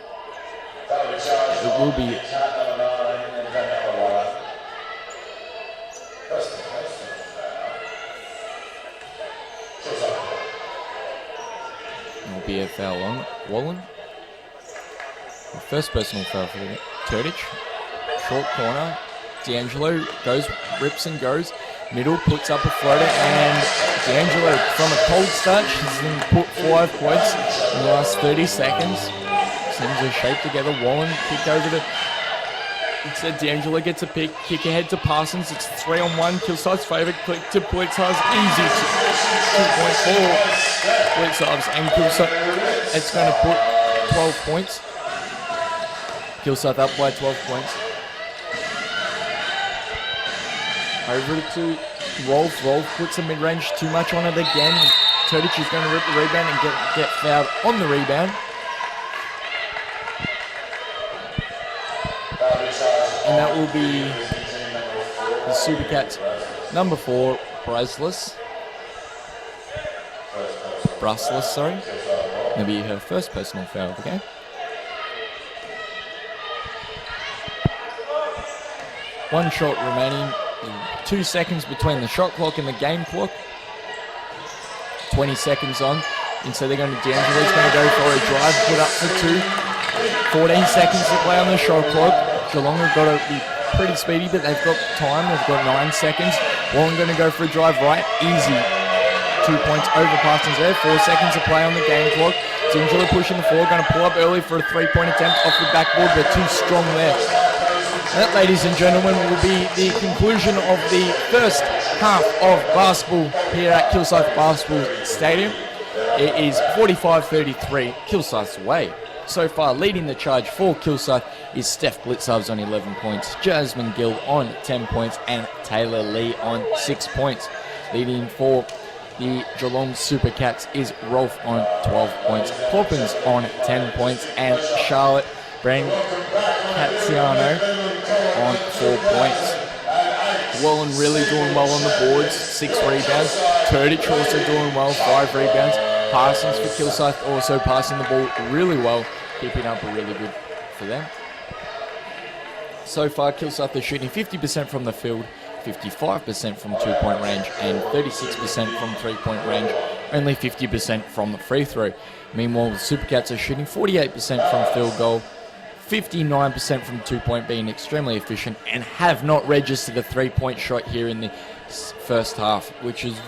it will be... It will be a foul on Wallen. The first personal foul for Turdich. Short corner. D'Angelo goes, rips and goes. Middle, puts up a floater, and D'Angelo, from a cold start, she's going to put 5 points in the last 30 seconds. Seems to shape together. Wallen kick over to... Instead, D'Angelo gets a pick, kick ahead to Parsons. It's 3-on-1. Kilsyth's favourite. Click to Blitzers. Easy 2.4. Blitzers and Kilsyth. It's going to put 12 points. Kilsyth up by 12 points. Over to Rolf. Rolf puts a mid-range too much on it again. Turdich is going to rip the rebound and get fouled on the rebound. And that will be the Supercats number 4, Brustless, sorry. Maybe her first personal foul of the game. One shot remaining. 2 seconds between the shot clock and the game clock. 20 seconds on. And so they're going to... D'Angelo's going to go for a drive, put up for 2. 14 seconds to play on the shot clock. Geelong have got to be pretty speedy, but they've got time. They've got 9 seconds. Wallen going to go for a drive right. Easy. 2 points over Parsons there. 4 seconds to play on the game clock. D'Angelo pushing the floor. Going to pull up early for a 3-point attempt off the backboard, but too strong there. That, ladies and gentlemen, will be the conclusion of the first half of basketball here at Kilsyth Basketball Stadium. It is 45-33 Kilsyth's way. So far, leading the charge for Kilsyth is Steph Blitzers on 11 points, Jasmine Gill on 10 points, and Taylor Lee on 6 points. Leading for the Geelong Supercats is Rolf on 12 points, Poppins on 10 points, and Charlotte Brancaziano on 4 points. Wallen really doing well on the boards, 6 rebounds. Turdich also doing well, 5 rebounds. Parsons for Kilsyth also passing the ball really well, keeping up really good for them. So far, Kilsyth are shooting 50% from the field, 55% from 2-point range, and 36% from 3-point range, only 50% from the free throw. Meanwhile, the Supercats are shooting 48% from field goal, 59% from 2-point, being extremely efficient, and have not registered a 3-point shot here in the first half, which is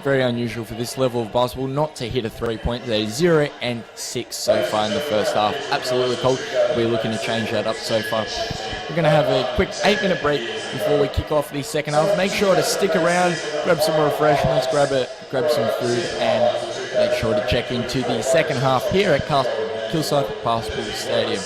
very unusual for this level of basketball not to hit a 3-point. They're 0-6 so far in the first half. Absolutely cold. We're looking to change that up so far. We're going to have a quick 8-minute break before we kick off the second half. Make sure to stick around, grab some refreshments, grab some food, and make sure to check into the second half here at Kilsyth Basketball Stadium.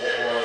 It was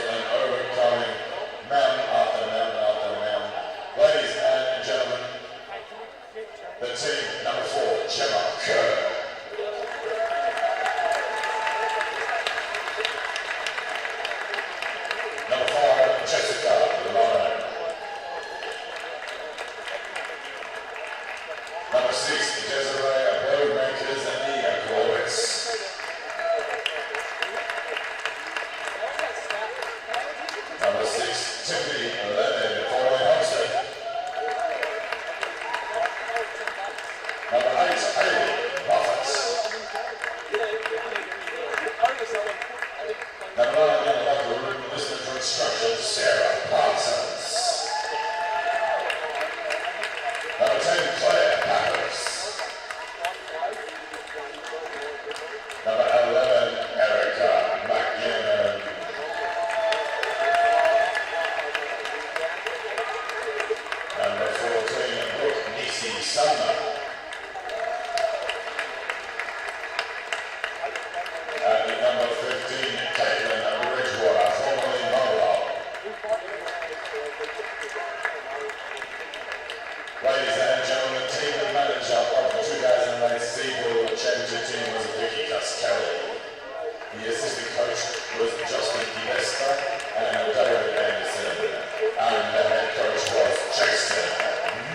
was Justin Givesta and David Anderson. And the head coach was Jason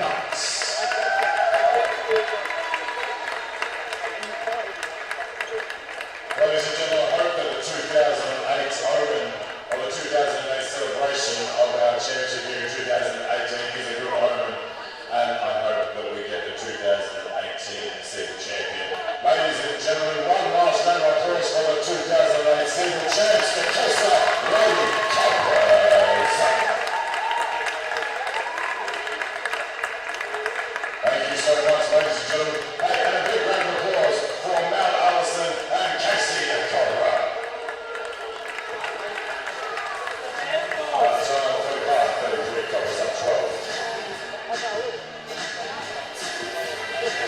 Knox. Ladies and gentlemen, I hope that the 2008 Open, or the 2008 celebration of our championship year in 2018 is a good omen, and I hope that we get the 2018 SEABL champion. Ladies and gentlemen, one last round of applause for the 2008 SEABL champs, the Kilsyth Lady Cobras. Thank you so much, ladies and gentlemen. Hey, and a big round of applause for Mount Allison and Casey and Cobra. Time 35, 33, Cobras up 12.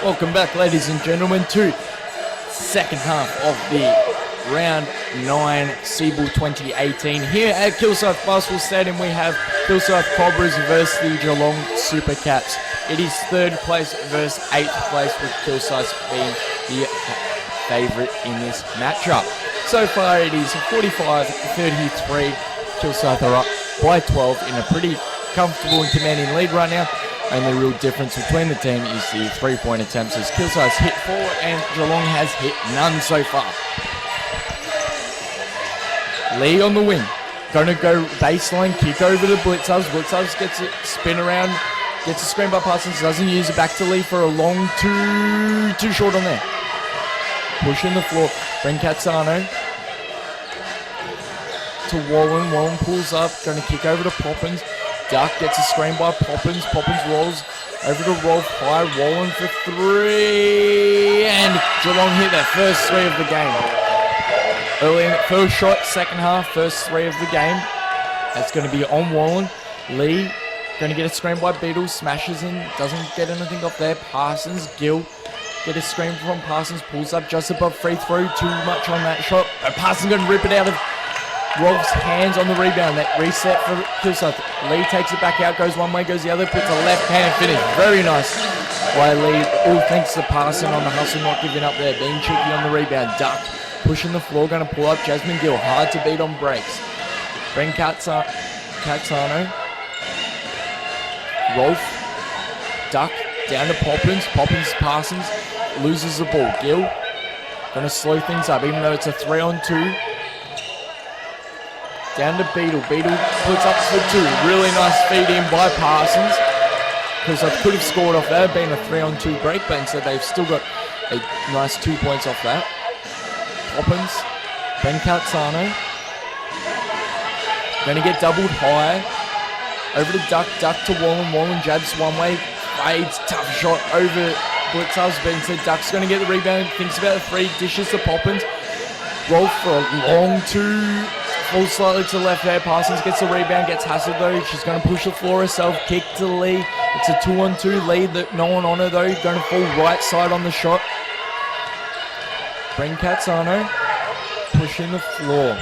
Welcome back, ladies and gentlemen, to second half of the round 9 SEABL 2018. Here at Kilsyth Basketball Stadium, we have Kilsyth Cobras versus the Geelong Supercats. It is third place versus 8th place, with Kilsyth being the favourite in this matchup. So far, it is 45-33. Kilsyth are up by 12 in a pretty comfortable and commanding lead right now. Only real difference between the team is the three-point attempts, as Kilsyth's hit 4 and Geelong has hit none so far. Lee on the wing, going to go baseline, kick over to Blitzers. Blitzers gets a spin around, gets a screen by Parsons, doesn't use it, back to Lee for a long too short on there. Pushing the floor, Brancazzano to Wallen. Wallen pulls up, going to kick over to Poppins. Duck gets a screen by Poppins. Poppins rolls over to Rolf High. Wallen for 3. And Geelong hit their first 3 of the game. Early in the first shot, second half, first 3 of the game. That's going to be on Wallen. Lee going to get a screen by Beatles. Smashes in. Doesn't get anything off there. Parsons. Gill. Get a screen from Parsons. Pulls up just above free throw. Too much on that shot. Parsons going to rip it out of Rolf's hands on the rebound. That reset for Kilsyth. Lee takes it back out, goes one way, goes the other, puts a left hand finish. Very nice by Lee. All thanks to Parson on the hustle, not giving up there. Being cheeky on the rebound. Duck pushing the floor, going to pull up Jasmine Gill. Hard to beat on breaks. Brancazzano. Rolf. Duck down to Poppins. Poppins, Parsons loses the ball. Gill going to slow things up, even though it's a 3-on-2. Down to Beetle. Beetle puts up for 2. Really nice feed in by Parsons, because I could have scored off that, being a 3-on-2 break, but instead they've still got a nice 2 points off that. Poppins, Brancazzano, going to get doubled high. Over to Duck. Duck to Wallen. Wallen jabs one way, fades, tough shot over Blitzers, but instead Duck's going to get the rebound. Thinks about the 3, dishes to Poppins. Rolf for a long 2. Falls slightly to the left there. Parsons gets the rebound, gets hassled though. She's going to push the floor herself. Kick to Lee. It's a 2-on-2 lead, that no one on her though. Going to fall right side on the shot. Brancazzano pushing the floor.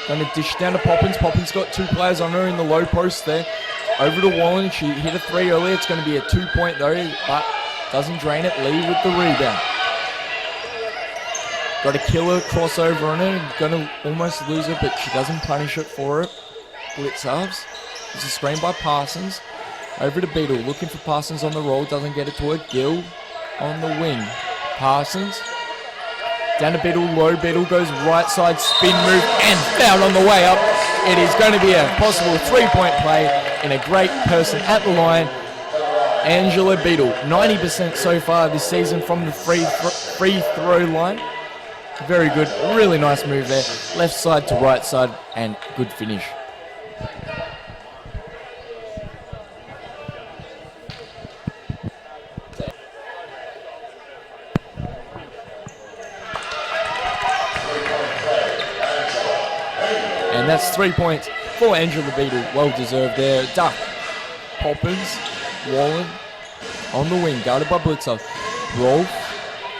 Going to dish down to Poppins. Poppins got 2 players on her in the low post there. Over to Wallen. She hit a 3 earlier. It's going to be a 2-point though, but doesn't drain it. Lee with the rebound. Got a killer crossover on her. Going to almost lose it, but she doesn't punish it for it. Blitzers. It's a screen by Parsons. Over to Beetle. Looking for Parsons on the roll. Doesn't get it to her. Gill on the wing. Parsons. Down to Beetle. Low. Beetle goes right side. Spin move. And foul on the way up. It is going to be a possible 3-point play. And a great person at the line. Angela Beetle. 90% so far this season from the free throw line. Very good, really nice move there. Left side to right side, and good finish. And that's 3 points for Angela Beetle. Well deserved there. Duck, Poppins, Wallen on the wing, guarded by Blitzer. Rolf.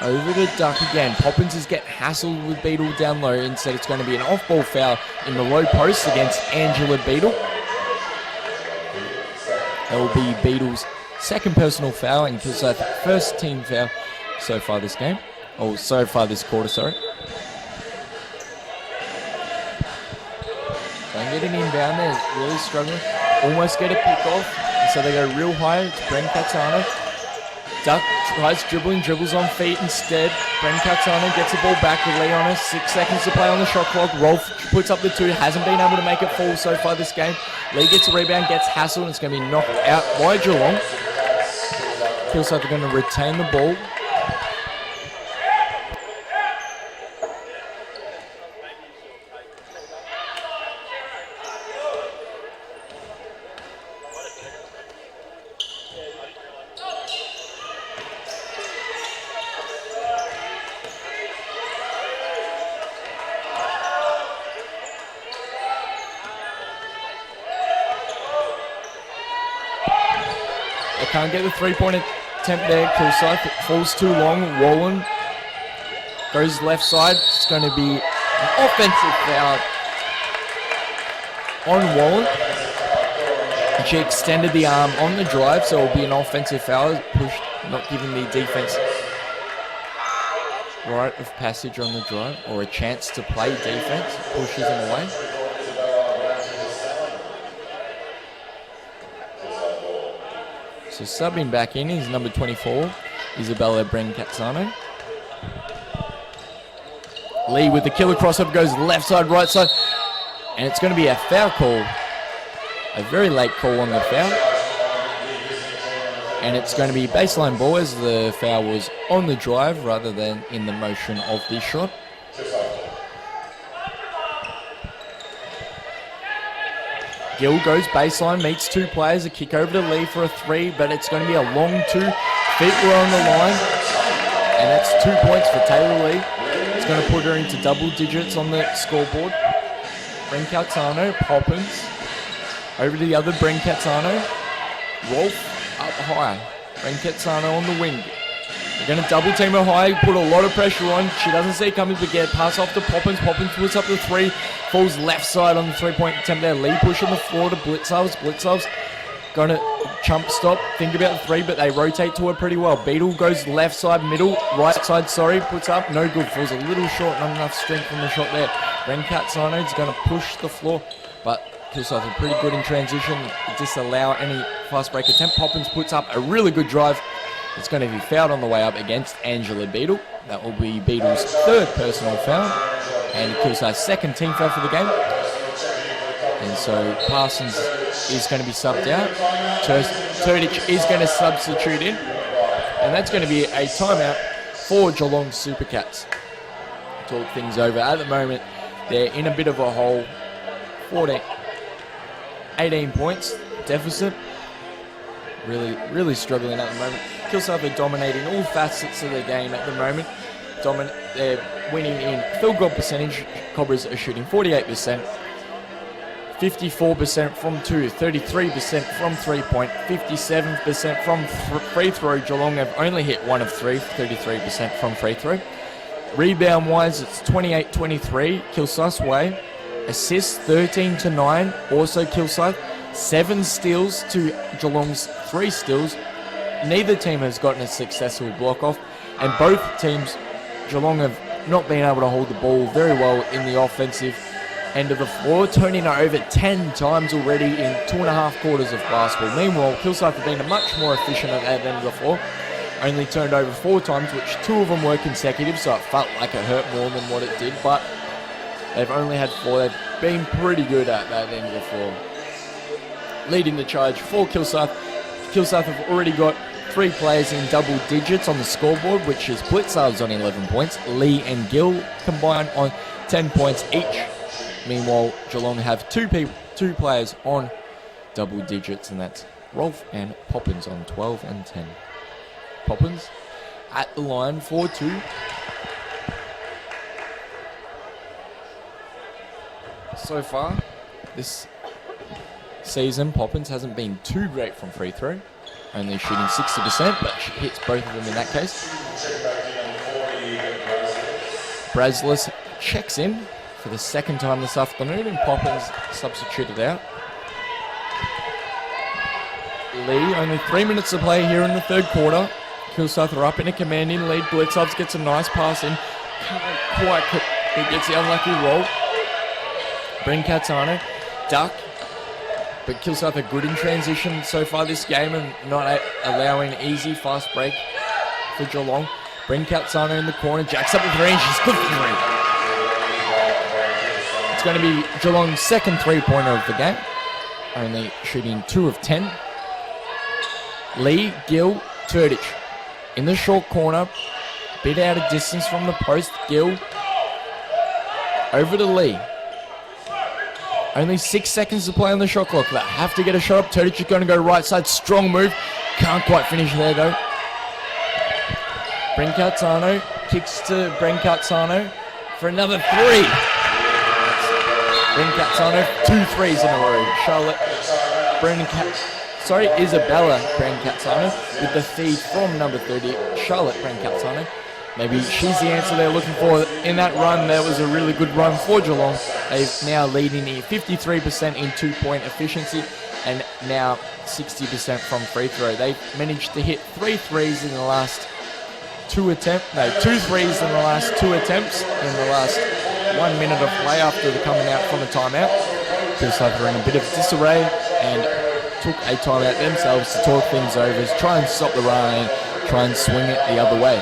Over to Duck again. Poppins is getting hassled with Beetle down low. Instead, it's going to be an off-ball foul in the low post against Angela Beetle. That will be Beetle's second personal foul, and Kilsyth first team foul so far this game. Oh, so far this quarter, sorry. Don't get an inbound there. Really struggling. Almost get a pick off. And so they go real high to Brancazzano. Duck tries dribbling, dribbles on feet instead. Brancazzano gets the ball back with Lee on her. 6 seconds to play on the shot clock. Rolf puts up the 2, hasn't been able to make it fall so far this game. Lee gets a rebound, gets hassled, and it's going to be knocked out by Geelong. Feels like they're going to retain the ball. Can't get the 3-point attempt there. Kilsyth falls too long. Wallen goes left side. It's going to be an offensive foul on Wallen. She extended the arm on the drive, so it will be an offensive foul. Pushed, not giving the defense right of passage on the drive, or a chance to play defense. Pushes them away. So subbing back in is number 24, Isabella Brancazzano. Lee with the killer crossover goes left side, right side, and it's going to be a foul call. A very late call on the foul. And it's going to be baseline ball as the foul was on the drive rather than in the motion of the shot. Gill goes baseline, meets two players, a kick over to Lee for a three, but it's going to be a long 2 feet were on the line. And that's 2 points for Taylor Lee. It's going to put her into double digits on the scoreboard. Brancazzano, Poppins. Over to the other, Brancazzano. Rolf up high. Brancazzano on the wing. They're going to double team her high, put a lot of pressure on. She doesn't see it coming, but get pass off to Poppins. Poppins puts up the 3, falls left side on the 3-point attempt there. Lee push on the floor to Blitzovs. Blitzovs going to chump stop, think about the 3, but they rotate to her pretty well. Beetle goes left side, middle, right side, puts up, no good. Falls a little short, not enough strength from the shot there. Brancazzano is going to push the floor, but Kilsyth are pretty good in transition, disallow any fast break attempt. Poppins puts up a really good drive. It's going to be fouled on the way up against Angela Beetle. That will be Beetle's 3rd personal foul, and Kilsyth's 2nd team foul for the game. And so Parsons is going to be subbed out. Turdic is going to substitute in, and that's going to be a timeout for Geelong Supercats. Talk things over. At the moment, they're in a bit of a hole. 18 points deficit. Really struggling at the moment. Kilsyth are dominating all facets of their game at the moment. They're winning in field goal percentage. Cobras are shooting 48%. 54% from 2, 33% from 3-point, 57% from free throw. Geelong have only hit 1 of 3, 33% from free throw. Rebound-wise, it's 28-23, Kilsyth's way. Assists, 13-9, also Kilsyth. 7 steals to Geelong's 3 steals. Neither team has gotten a successful block-off, and both teams, Geelong, have not been able to hold the ball very well in the offensive end of the floor, turning it over 10 times already in 2.5 quarters of basketball. Meanwhile, Kilsyth have been much more efficient at that end of the floor. Only turned over 4 times, which 2 of them were consecutive, so it felt like it hurt more than what it did, but they've only had 4. They've been pretty good at that end of the floor. Leading the charge for Kilsyth. Kilsyth have already got 3 players in double digits on the scoreboard, which is Blitzovs on 11 points, Lee and Gill combined on 10 points each. Meanwhile, Geelong have 2 players on double digits, and that's Rolf and Poppins on 12 and 10. Poppins at the line for 2. So far, this season, Poppins hasn't been too great from free throw. Only shooting 60%, but she hits both of them in that case. Brazlis checks in for the 2nd time this afternoon, and Poppins substituted out. Lee, only 3 minutes to play here in the 3rd quarter. Kilsyth are up in a commanding lead. Blitzovs gets a nice pass in. Can't quite, it gets the unlucky roll. Brancazzano, duck. But Kilsyth are good in transition so far this game and not allowing easy fast break for Geelong. Brancazzano in the corner, jacks up the 3, and she's good for 3. It's going to be Geelong's 2nd 3-pointer of the game, only shooting 2 of 10. Lee, Gill, Turdic in the short corner, bit out of distance from the post. Gill over to Lee. Only 6 seconds to play on the shot clock. They have to get a shot up. Turdic is going to go right side. Strong move. Can't quite finish there though. Brancazzano kicks to Brancazzano for another 3. Brancazzano, 2 threes in a row. Charlotte Isabella Brancazzano with the feed from number 30, Charlotte Brancazzano. Maybe she's the answer they're looking for. In that run, that was a really good run for Geelong. They've now leading in 53% in two-point efficiency and now 60% from free throw. They've managed to hit 3 threes in the last 2 threes in the last 2 attempts in the last 1 minute of play after the coming out from a timeout. Kilsyth were in a bit of disarray and took a timeout themselves to talk things over, try and stop the run and try and swing it the other way.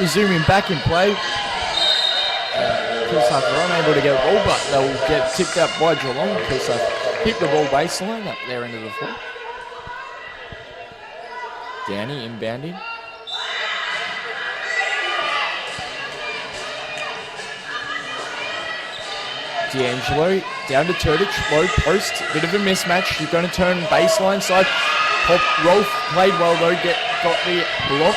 Resuming back in play. Kilsyth are unable to get a ball, but they'll get tipped out by Geelong. Kilsyth keep the ball baseline up their end of the floor. Downey inbounding. D'Angelo down to Turdich, low post, bit of a mismatch. You're going to turn baseline side. Rolf played well though, got the block.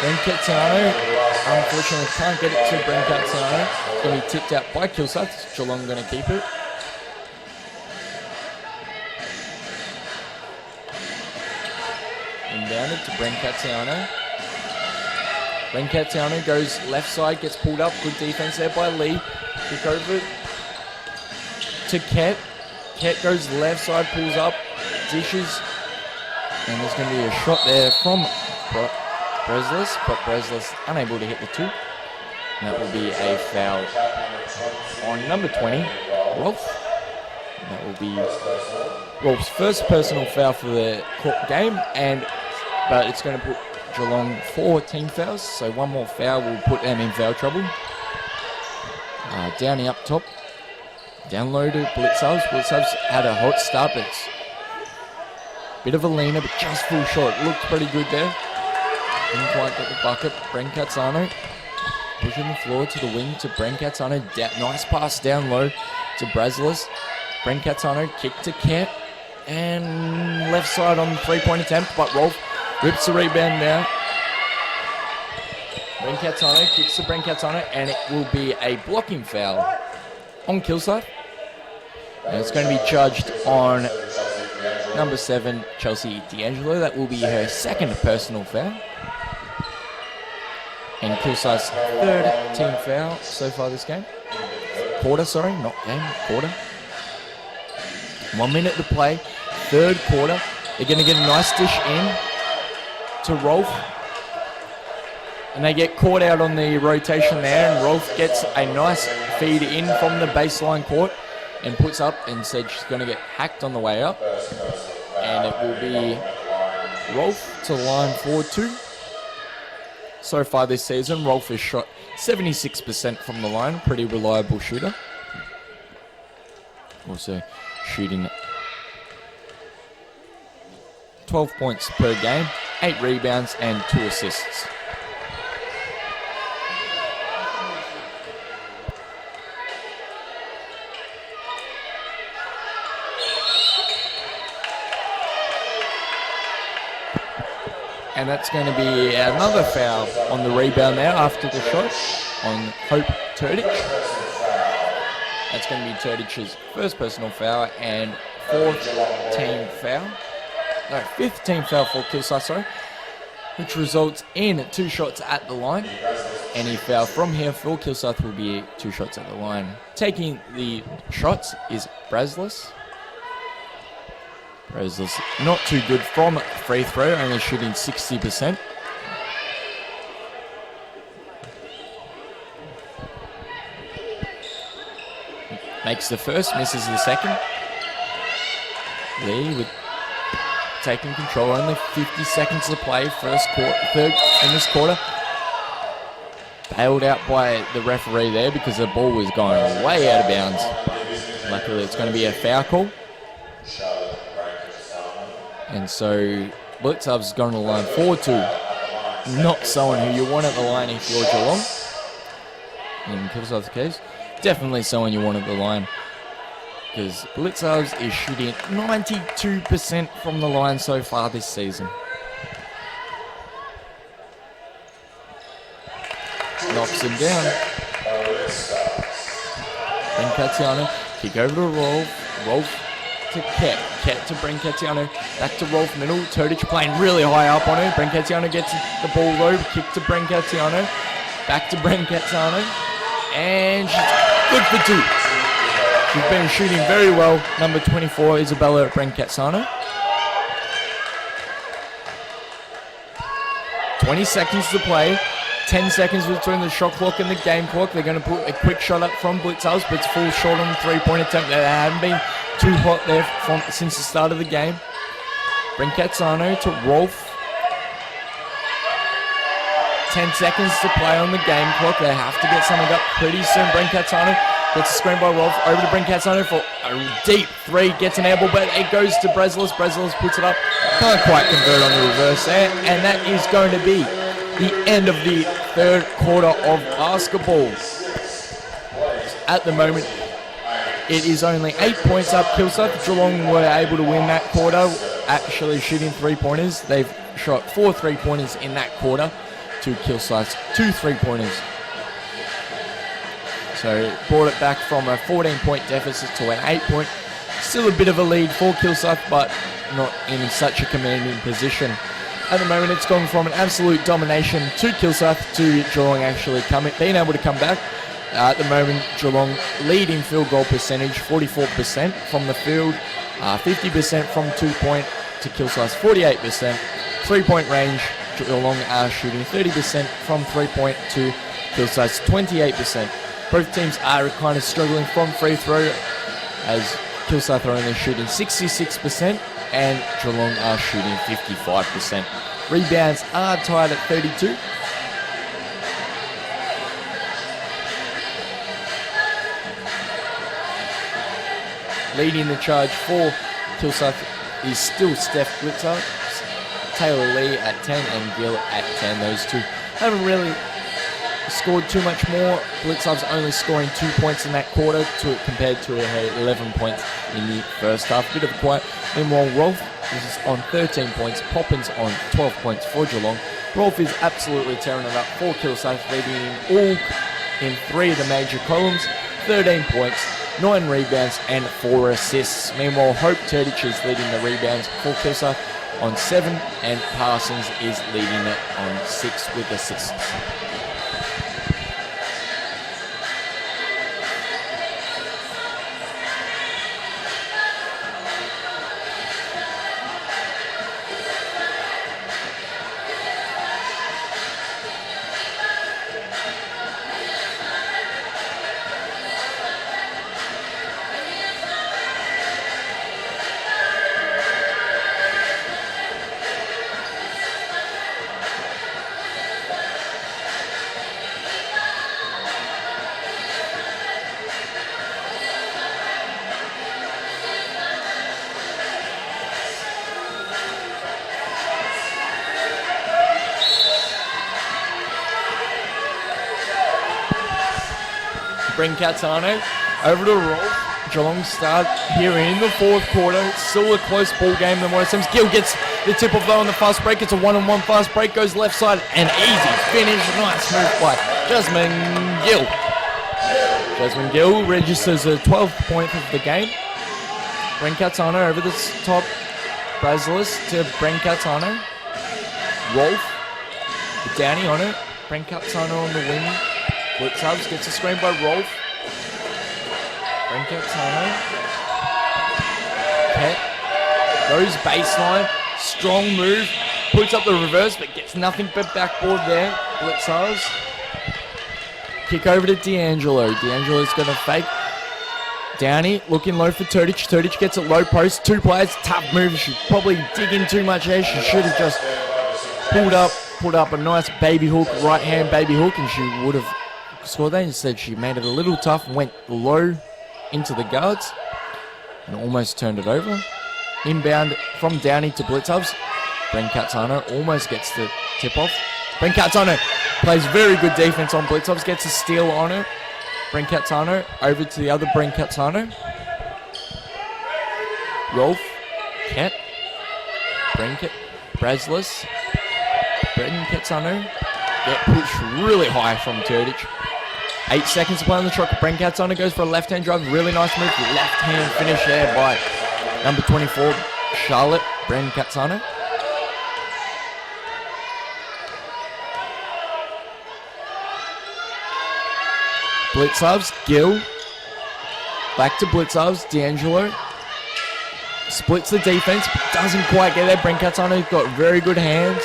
Brancazzano, unfortunately can't get it to Brancazzano. It's going to be tipped out by Kilsyth. Geelong going to keep it. Inbounded to Brancazzano. Brancazzano goes left side, gets pulled up. Good defense there by Lee. Kick over to Kett. Kett goes left side, pulls up, dishes. And there's going to be a shot there from Breslis, but Breslis unable to hit the 2. And that will be a foul on number 20, Rolf. And that will be Rolf's first personal foul for the game, but it's going to put Geelong 4 team fouls, so one more foul will put them in foul trouble. Downey up top. Down low to Blitzhubs. Blitzhubs had a hot start, but it's a bit of a leaner, but just full shot. Looked pretty good there. Didn't quite get the bucket. Brancazzano pushing the floor to the wing to Brancazzano. Nice pass down low to Breslis. Brancazzano kick to Kent. And left side on the 3-point attempt, but Rolf rips the rebound now. Brancazzano kicks to Brancazzano, and it will be a blocking foul on Kilsyth. And it's going to be judged on number 7, Chelsea D'Angelo. That will be her second personal foul. And Kilsyth's third team foul so far this game. Quarter. 1 minute to play. Third quarter. They're going to get a nice dish in to Rolf. And they get caught out on the rotation there. And Rolf gets a nice feed in from the baseline court and puts up and said she's going to get hacked on the way up. And it will be Rolf to line for 2. So far this season, Rolf has shot 76% from the line. Pretty reliable shooter. Also shooting 12 points per game, 8 rebounds and 2 assists. And that's going to be another foul on the rebound now after the shot on Hope Turdich. That's going to be Turdich's first personal foul and 5th team foul for Kilsyth, which results in 2 shots at the line. Any foul from here for Kilsyth will be 2 shots at the line. Taking the shots is Breslis. Brazos not too good from free throw, only shooting 60%. Makes the first, misses the second. Lee with taking control, only 50 seconds to play, third in this quarter. Bailed out by the referee there because the ball was going way out of bounds. Luckily it's going to be a foul call. And so Blitzhub's going to the line 4-2. Not someone who you want at the line if you're Geelong. In Kilsyth's case, definitely someone you want at the line. Because Blitzhubs is shooting 92% from the line so far this season. Knocks him down. Brancatiano, kick over to Rolf. Rolf to Ket. Ket to Brancatiano. Back to Rolf middle. Todic playing really high up on her. Brancatiano gets the ball low. Kick to Brancatiano. Back to Brancatiano. And she's good for two. She's been shooting very well. Number 24, Isabella Brancatiano. 20 seconds to play. 10 seconds between the shot clock and the game clock. They're going to put a quick shot up from Blitzhouse, but it's full short on the three-point attempt. They haven't been too hot there since the start of the game. Brancatiano to Rolf. 10 seconds to play on the game clock. They have to get something up pretty soon. Brancatiano gets a screen by Rolf. Over to Brancatiano for a deep three. Gets an air ball, but it goes to Breslis. Breslis puts it up. Can't quite convert on the reverse there. And that is going to be the end of the third quarter of basketball. At the moment, it is only 8 points up. Kilsyth, Geelong were able to win that quarter, actually shooting three-pointers. They've shot 4 3-pointers in that quarter to Kilsyth's 2 3-pointers. So brought it back from a 14-point deficit to an 8-point. Still a bit of a lead for Kilsyth, but not in such a commanding position. At the moment, it's gone from an absolute domination to Kilsyth to Geelong actually being able to come back. At the moment, Geelong leading field goal percentage, 44% from the field, 50% from 2-point to Kilsyth's 48%. 3-point range, Geelong are shooting 30% from 3-point to Kilsyth's 28%. Both teams are kind of struggling from free throw, as Kilsyth are only shooting 66% and Geelong are shooting 55%. Rebounds are tied at 32. Leading the charge for Kilsyth is still Steph Blitzer, Taylor Lee at 10 and Gill at 10. Those two haven't really scored too much more. Blitzhouse only scoring 2 points in that quarter compared to her 11 points in the first half. Bit of a quiet. Meanwhile, Rolf is on 13 points. Poppins on 12 points for Geelong. Rolf is absolutely tearing it up for Kilsyth, leading all in 3 of the major columns. 13 points, 9 rebounds and 4 assists. Meanwhile, Hope Turdich is leading the rebounds for Kilsyth on 7 and Parsons is leading it on 6 with assists. Brancatiano over to Rolf. Geelong start here in the fourth quarter. It's still a close ball game than what it seems. Gill gets the tip off though on the fast break. It's a one-on-one fast break. Goes left side and easy finish. Nice move by Jasmine Gill. Jasmine Gill registers a 12th point of the game. Brancatiano over the top. Brazlis to Brancatiano. Rolf. Downey on it. Brancatiano on the wing. Blitzhouse gets a screen by Rolf. Brancatiano. Ket Goes baseline, strong move, puts up the reverse, but gets nothing but backboard there. Blitzers. Kick over to D'Angelo. D'Angelo's going to fake. Downey looking low for Turdic. Turdic gets it low post. 2 players, tough move. She probably dig in too much there. She should have just put up a nice baby hook, right hand baby hook, and she would have scored that. Instead, she made it a little tough and went low into the guards and almost turned it over. Inbound from Downey to Blitzers. Bren Cazzano almost gets the tip off. Bren Cazzano plays very good defense on Blitzers, gets a steal on her. Bren Cazzano over to the other Bren Cazzano. Rolf, Ket, Brazlis, Bren Cazzano get pushed really high from Turdic. 8 seconds to play on the shot. Bren Cazzano goes for a left-hand drive. Really nice move. Left-hand finish there by number 24, Charlotte Bren Cazzano. Blitzovs, Gill. Back to Blitzovs, D'Angelo. Splits the defense, but doesn't quite get there. Bren Cazzano's got very good hands.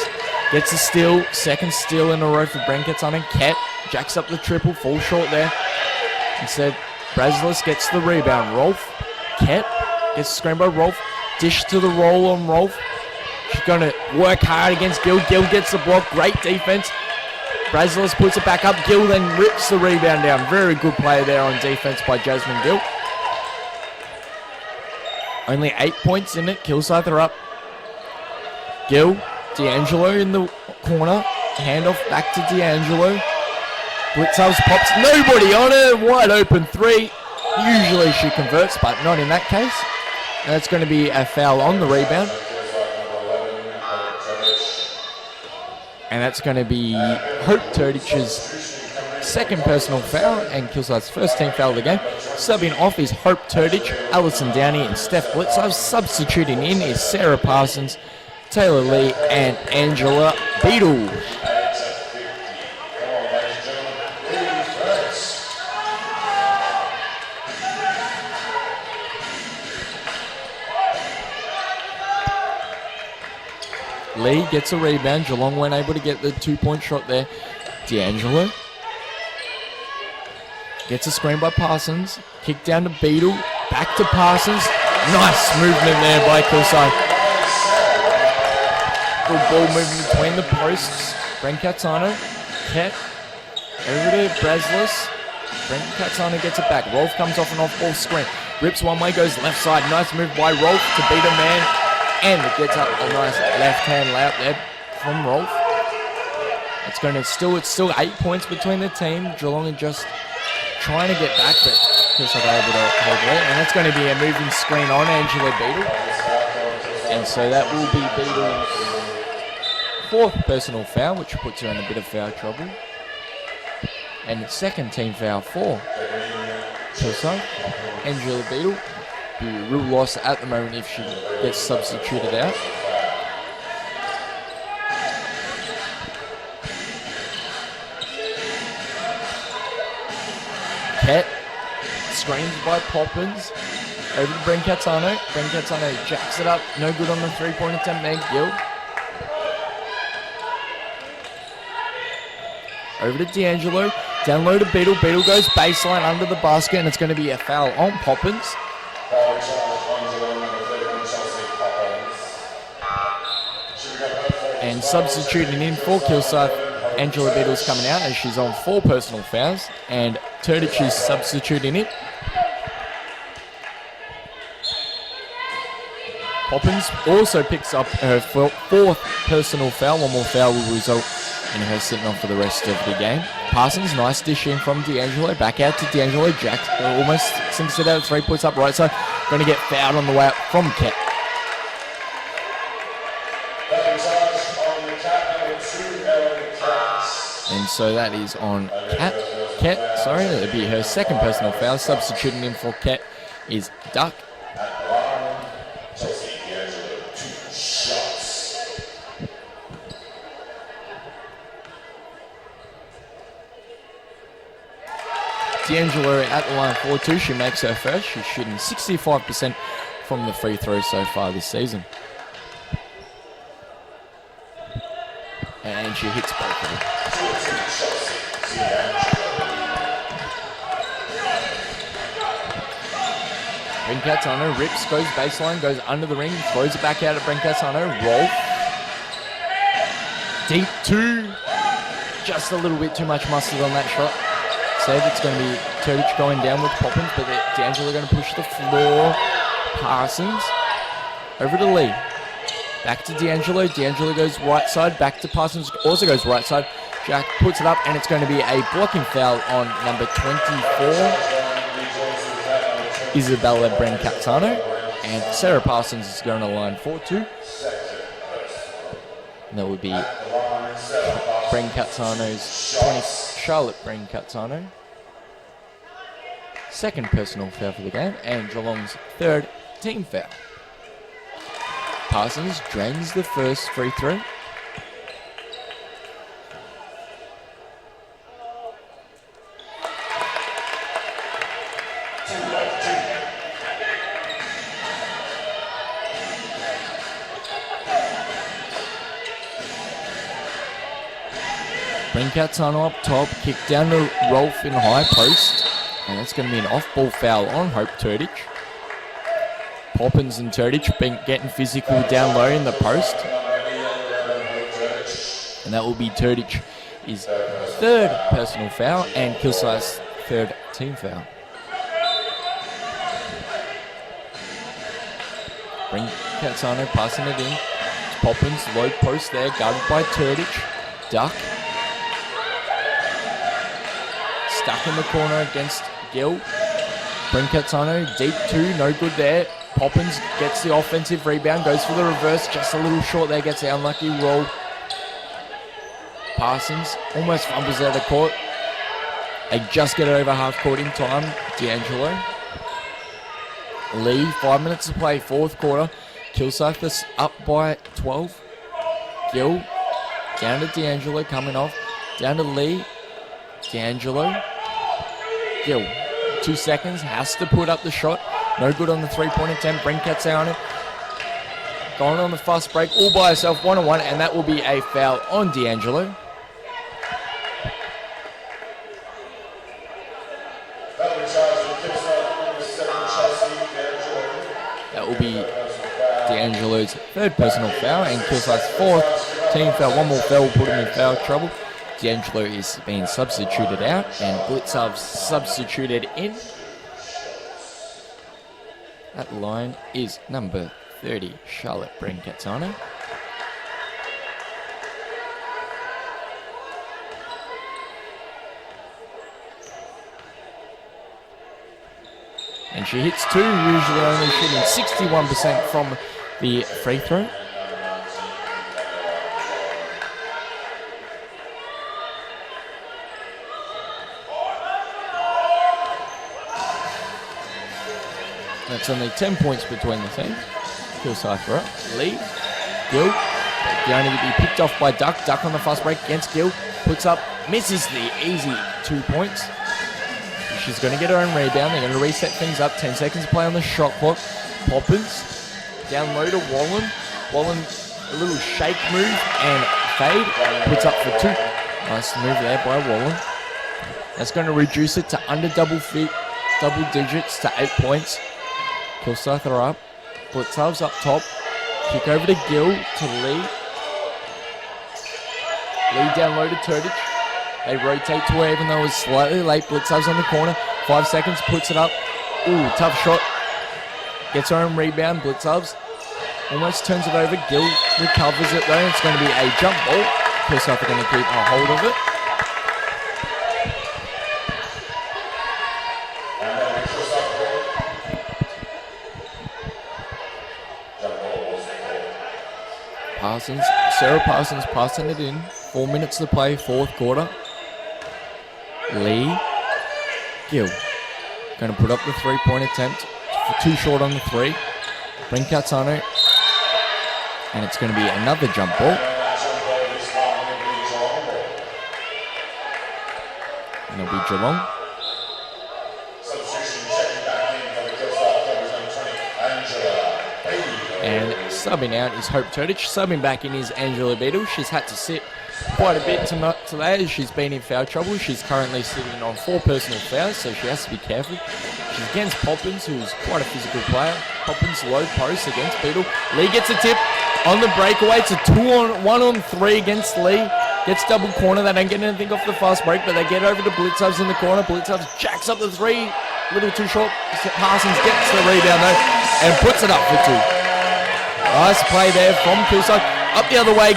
Gets a steal, second steal in a row for Bren Cazzano. Ket jacks up the triple, falls short there. Instead, Brazlis gets the rebound. Rolf, Ket gets the screen by Rolf. Dish to the roll on Rolf. She's going to work hard against Gill. Gill gets the block, great defense. Brazlis puts it back up. Gill then rips the rebound down. Very good play there on defense by Jasmine Gill. Only 8 points in it. Kilsyth are up. Gill, D'Angelo in the corner. Handoff back to D'Angelo. Blitzhouse pops. Nobody on her. Wide open 3. Usually she converts, but not in that case. And that's going to be a foul on the rebound. And that's going to be Hope Turdic's second personal foul and Kilsyth's first team foul of the game. Subbing off is Hope Turdic, Alison Downey, and Steph Blitzov. Substituting in is Sarah Parsons, Taylor Lee, and Angela Beadle. Lee gets a rebound. Geelong weren't able to get the 2-point shot there. D'Angelo gets a screen by Parsons. Kick down to Beadle. Back to Parsons. Nice movement there by Kilsyth. Good ball movement between the posts. Bren Cazzano. Ket. Over to Brazlis. Bren Cazzano gets it back. Rolf comes off an off-ball screen. Rips one way, goes left side. Nice move by Rolf to beat a man. And it gets up a nice left-hand layup there from Rolf. It's still 8 points between the team. Geelong are just trying to get back, but Kilsyth are able to hold it. And that's going to be a moving screen on Angela Beadle. And so that will be Beadle's fourth personal foul, which puts her in a bit of foul trouble. And the second team foul for Kilsyth. Angela Beadle. Be a real loss at the moment if she gets substituted out. Ket screens by Poppins over to Bren Cazzano. Bren Cazzano jacks it up, no good on the 3-point attempt. Meg Gill over to D'Angelo, down low to Beadle. Beadle goes baseline under the basket, and it's going to be a foul on Poppins. And substituting in for Kilsyth, Angela Beadle's coming out as she's on 4 personal fouls, and Turdic is substituting in. Poppins also picks up her 4th personal foul. One more foul will result in her sitting on for the rest of the game. Parsons, nice dish in from D'Angelo. Back out to D'Angelo. Jack almost sinks it out. 3 points up right side. Going to get fouled on the way up from Ket. And so that is on Ket, sorry, that'll be her second personal foul. Substituting in for Ket is Duck. D'Angelo at the line for 2. She makes her first. She's shooting 65% from the free throws so far this season. And she hits both of them. Brincazzano rips, goes baseline, goes under the ring, throws it back out at Brincazzano. Roll. Deep two. Just a little bit too much mustard on that shot. Said it's going to be Turdich going down with Poppins, but D'Angelo going to push the floor. Parsons over to Lee. Back to D'Angelo. D'Angelo goes right side. Back to Parsons. Also goes right side. Jack puts it up, and it's going to be a blocking foul on number 24, Isabella Brincazzano. And Sarah Parsons is going to line 4-2. And that would be Charlotte Brincazzano. Second personal foul for the game, and Geelong's third team foul. Parsons drains the first free throw. Brincazzano up top, kick down to Rolf in high post, and that's going to be an off-ball foul on Hope Turdich. Poppins and Turdich been getting physical down low in the post, and that will be Turdich's third personal foul and Kilsyth's third team foul. Brincazzano passing it in. Poppins, low post there, guarded by Turdich. Duck. Stuck in the corner against Gill. Brincazzano, deep two, no good there. Poppins gets the offensive rebound, goes for the reverse, just a little short there, gets the unlucky roll. Parsons almost fumbles out of court. They just get it over half court in time. D'Angelo. Lee, 5 minutes to play, fourth quarter. Kilsyth is up by 12. Gill, down to D'Angelo, coming off. Down to Lee. D'Angelo. Gill, 2 seconds, has to put up the shot. No good on the three-point attempt. Brincazzano going on the fast break all by herself, 1-on-1, and that will be a foul on D'Angelo. That will be D'Angelo's third personal foul and Kilsyth's fourth team foul. One more foul will put him in foul trouble. D'Angelo is being substituted out and Blitzov's substituted in. That line is number 30, Charlotte Brincazzano. And she hits two, usually only shooting 61% from the free throw. That's only 10 points between the teams. Kilsyth up. Lee. Gill. Going to be picked off by Duck. Duck on the fast break against Gill. Puts up. Misses the easy 2 points. She's going to get her own rebound. They're going to reset things up. 10 seconds to play on the shot clock. Poppins. Down low to Wallen. Wallen, a little shake move and fade. Puts up for two. Nice move there by Wallen. That's going to reduce it to under double digits to 8 points. Kilsyth are up. Blitzov's up top. Kick over to Gill to Lee. Lee down low to Turdich. They rotate to her even though it was slightly late. Blitzov's on the corner. 5 seconds, puts it up. Ooh, tough shot. Gets her own rebound. Blitzov's almost turns it over. Gill recovers it though. It's going to be a jump ball. Kilsyth are going to keep a hold of it. Sarah Parsons passing it in. 4 minutes to play, fourth quarter. Lee. Gill. Going to put up the three-point attempt. Too short on the three. Brincazzano. And it's going to be another jump ball. And it'll be Geelong. Substitution checking back in for the Kilsyth Cobras number 20, Angela. And subbing out is Hope Turdich. Subbing back in is Angela Beadle. She's had to sit quite a bit today as she's been in foul trouble. She's currently sitting on 4 personal fouls, so she has to be careful. She's against Poppins, who's quite a physical player. Poppins low post against Beadle. Lee gets a tip on the breakaway. It's a 1-on-3 against Lee. Gets double corner. They don't get anything off the fast break, but they get over to Blitzovs in the corner. Blitzovs jacks up the 3. Little too short. Parsons gets the rebound though and puts it up for 2. Nice play there from Kilsyth. Up the other way.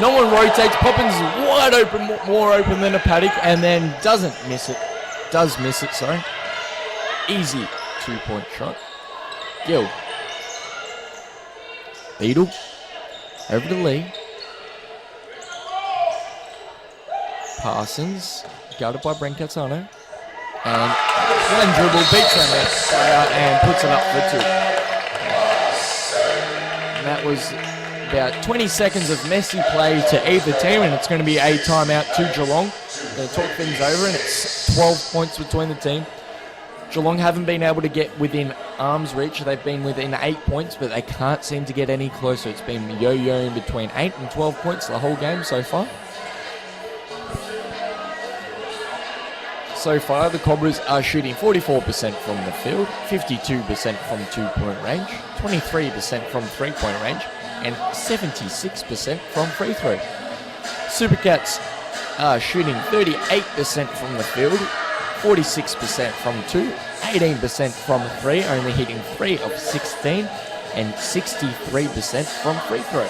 No one rotates. Poppins is wide open, more open than a Paddock, and then doesn't miss it. Does miss it, sorry. Easy 2-point shot. Gill. Beadle. Over to Lee. Parsons. Guarded by Brancatano. And one dribble beats them out player and puts it up for 2. And that was about 20 seconds of messy play to either team, and it's going to be a timeout to Geelong. Going to talk things over, and it's 12 points between the team. Geelong haven't been able to get within arm's reach. They've been within 8 points, but they can't seem to get any closer. It's been yo-yoing between 8 and 12 points the whole game so far. So far, the Cobras are shooting 44% from the field, 52% from 2-point range, 23% from 3-point range, and 76% from free throw. Supercats are shooting 38% from the field, 46% from 2, 18% from 3, only hitting 3 of 16, and 63% from free throw.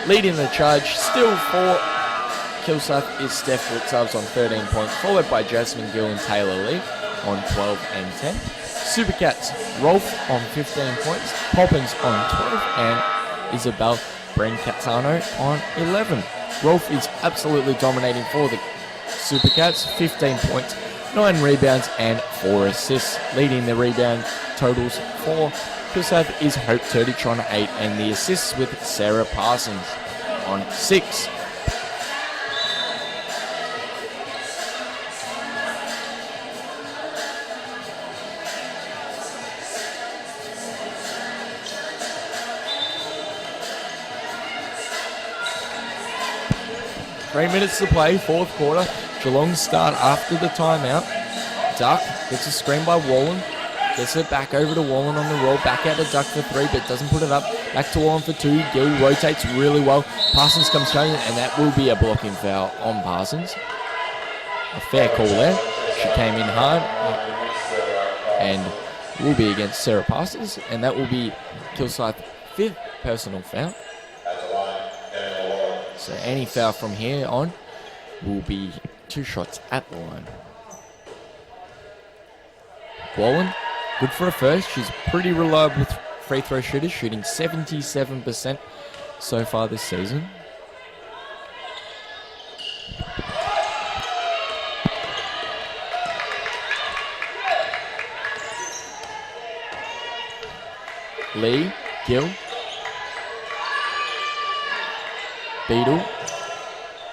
Leading the charge still for Kilsyth is Steph Blitzovs on 13 points, followed by Jasmine Gill and Taylor Lee on 12 and 10. Supercats, Rolf on 15 points, Poppins on 12, and Isabel Brancatano on 11. Rolf is absolutely dominating for the Supercats, 15 points, 9 rebounds and 4 assists. Leading the rebound totals for Kilsyth is Hope Turdich on 8, and the assists with Sarah Parsons on 6. Three minutes to play, fourth quarter. Geelong start after the timeout. Duck gets a screen by Wallen. Gets it back over to Wallen on the roll. Back out to Duck for 3, but doesn't put it up. Back to Wallen for 2. Gill rotates really well. Parsons comes coming, and that will be a blocking foul on Parsons. A fair call there. She came in hard. And will be against Sarah Parsons. And that will be Kilsyth's 5th personal foul. So any foul from here on will be 2 shots at the line. Wallen, good for a first. She's pretty reliable with free throw shooters, shooting 77% so far this season. Lee, Gill, Beadle,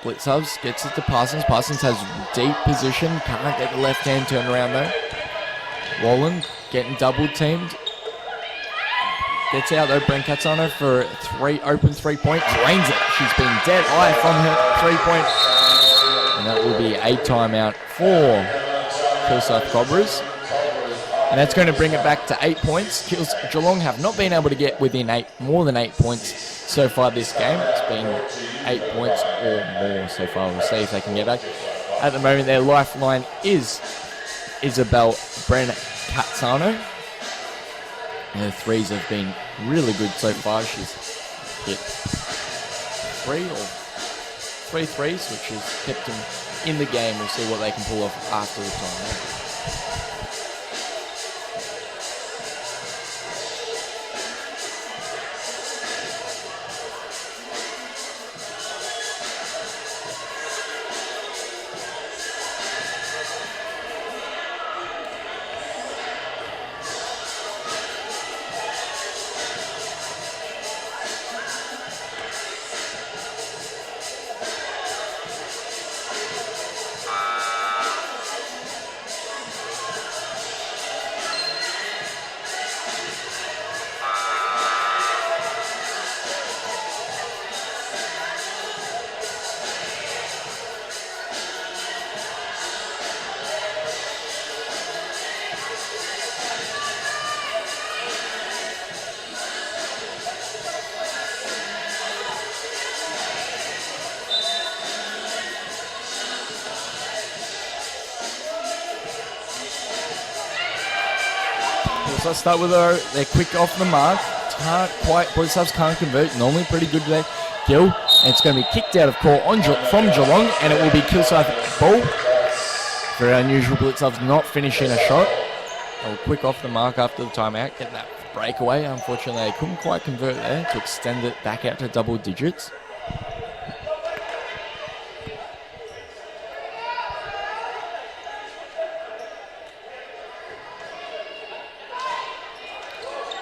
Blitzovs gets it to Parsons. Parsons has deep position, can't get the left hand turn around though. Wallen getting double teamed. Gets out though, Brancatano for open 3-point, drains it. She's been dead eye from her 3-point. And that will be a timeout for Kilsyth Cobras. And that's going to bring it back to 8 points. Geelong have not been able to get within more than 8 points so far this game. It's been 8 points or more so far. We'll see if they can get back. At the moment, their lifeline is Isabel Brancatano. And her threes have been really good so far. She's hit 3 threes, which has kept them in the game. We'll see what they can pull off after the time. Kilsyth start with their quick off the mark. Can't quite, Blitzers can't convert. Normally pretty good today. Gill, and it's going to be kicked out of court from Geelong, and it will be Kilsyth ball. Very unusual, Blitzers not finishing a shot. Quick off the mark after the timeout, get that breakaway. Unfortunately, they couldn't quite convert there to extend it back out to double digits.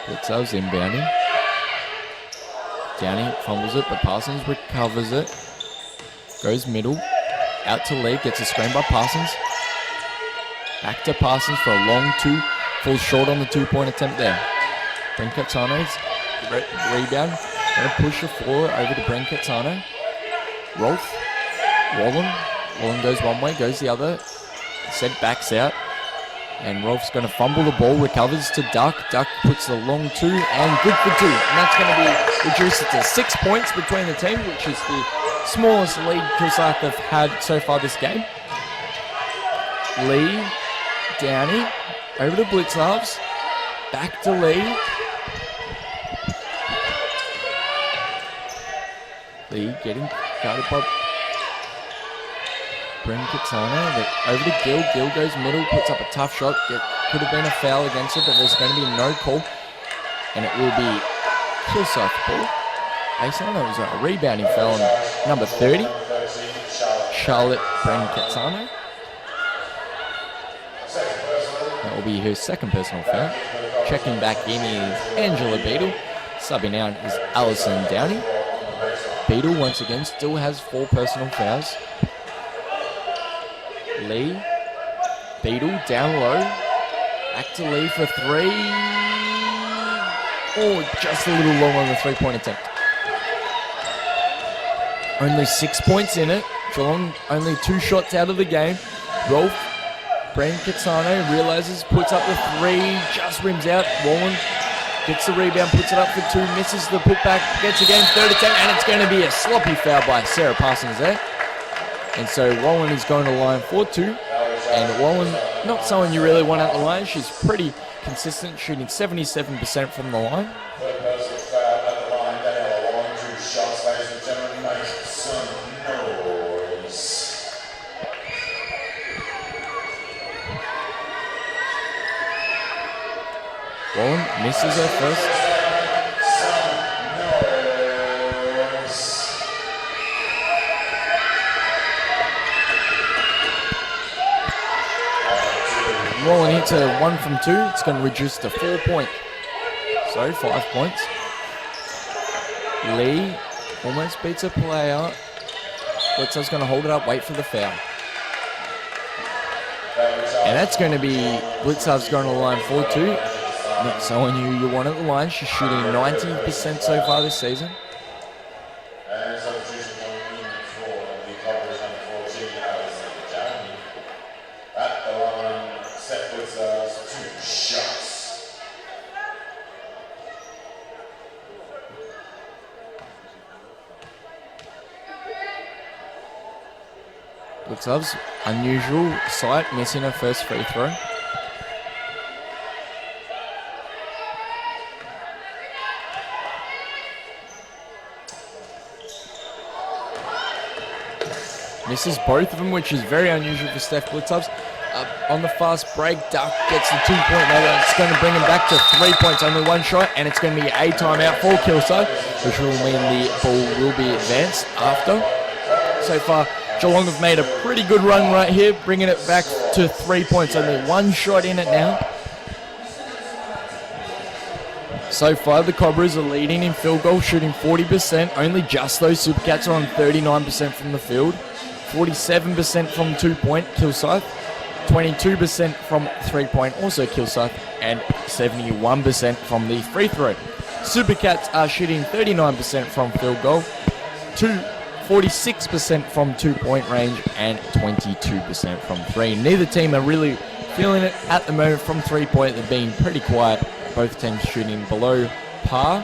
Blitzers inbounding. Downey fumbles it, but Parsons recovers it. Goes middle. Out to Lee, gets a screen by Parsons. Back to Parsons for a long two. Falls short on the 2-point attempt there. Brinkatano's rebound. Going to push the floor over to Brinkatano. Rolf. Wallen. Wallen goes one way, goes the other. Said backs out. And Rolf's going to fumble the ball, recovers to Duck. Duck puts the long two, and good for two. And that's going to be reduced to 6 points between the team, which is the smallest lead Kilsyth have had so far this game. Lee, Downey, over to Blitzers, back to Lee. Lee getting guarded by Brinkatano, over to Gill. Gill goes middle, puts up a tough shot. Could have been a foul against it, but there's going to be no call. And it will be Kilsyth ball. Baseline, it was a rebounding foul on number 30. Charlotte Brinkatano. That will be her second personal foul. Checking back in is Angela Beadle. Subbing out is Alison Downey. Beadle once again still has 4 personal fouls. Lee, Beadle down low, back to Lee for 3. Oh, just a little long on the 3-point attempt. Only 6 points in it. Geelong only 2 shots out of the game. Rolf, Brinkatano realizes, puts up the 3, just rims out. Wallen gets the rebound, puts it up for 2, misses the putback, gets again, 3rd attempt, and it's going to be a sloppy foul by Sarah Parsons there. And so Wallen is going to line for 2. And Wallen, not someone you really want at the line. She's pretty consistent, shooting 77% from the line. Third personal foul at the line. They are long 2 shots, ladies and gentlemen. Make some noise. Wallen misses her first. Wallen hits a 1 from 2. It's going to reduce to 4 points. So 5 points. Lee almost beats a player. Blitzer's going to hold it up, wait for the foul. And that's going to be Blitzer's going to line 4-2. Not someone you want at the line. She's shooting 90% so far this season. And substitution coming in for the Cobras number 14, Alison Downey. At the line, set Blitzers 2 shots. Blitzer's unusual sight, missing her first free throw. Misses both of them, which is very unusual for Steph Blitzers. On the fast break, Duck gets the 2-point lead. It's going to bring him back to 3 points, only 1 shot, and it's going to be a timeout for Kilsyth, which will mean the ball will be advanced after. So far, Geelong have made a pretty good run right here, bringing it back to 3 points, only 1 shot in it now. So far, the Cobras are leading in field goal, shooting 40%. Only just those Supercats are on 39% from the field. 47% from 2-point, Kilsyth. 22% from 3-point, also Kilsyth. And 71% from the free throw. Supercats are shooting 39% from field goal. 46% from 2-point range and 22% from 3. Neither team are really feeling it at the moment from 3-point. They're being pretty quiet. Both teams shooting below par.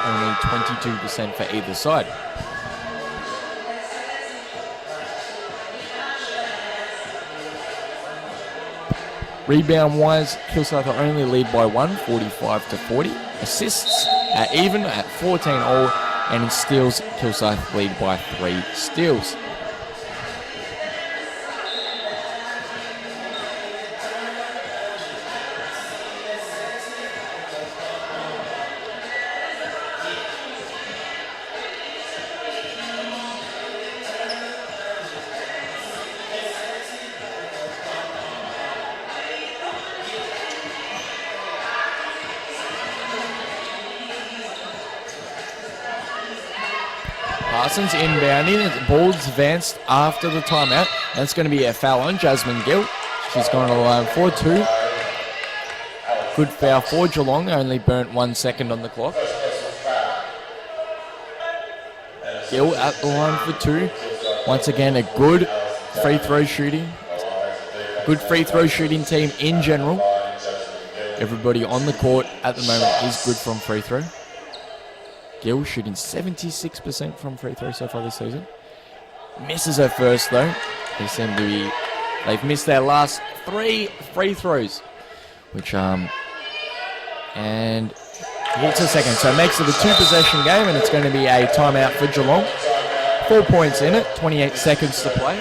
Only 22% for either side. Rebound-wise, Kilsyth are only lead by 1, 45-40. Assists are even at 14 all, and in steals, Kilsyth lead by 3 steals. Parsons inbounding, the ball's advanced after the timeout, and it's going to be a foul on Jasmine Gill. She's gone to the line for 2. Good foul for Geelong, only burnt 1 second on the clock. Gill at the line for 2. Once again, a good free throw shooting. Good free throw shooting team in general. Everybody on the court at the moment is good from free throw. Gill shooting 76% from free throw so far this season. Misses her first though. They've missed their last 3 free throws, which and hits a second, so it makes it a 2-possession game, and it's going to be a timeout for Geelong. 4 points in it, 28 seconds to play.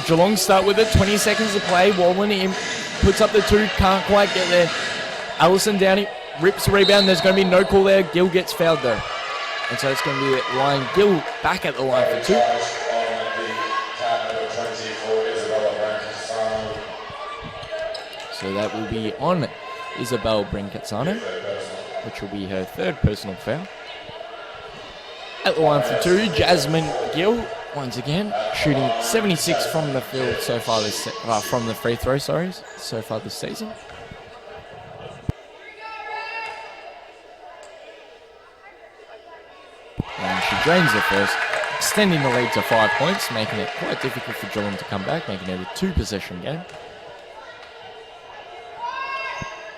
Geelong start with it, 20 seconds to play. Wallen in, puts up the 2, can't quite get there. Allison Downey rips the rebound. There's going to be no call there. Gill gets fouled though. And so it's going to be Ryan Gill back at the line for 2. So that will be on Isabel Brincazzano, which will be her 3rd personal foul. At the line for 2, Jasmine Gill, once again, shooting 76 from the field so far this from the free throw, so far this season. And she drains the first, extending the lead to 5 points, making it quite difficult for Geelong to come back, making it a 2-possession game.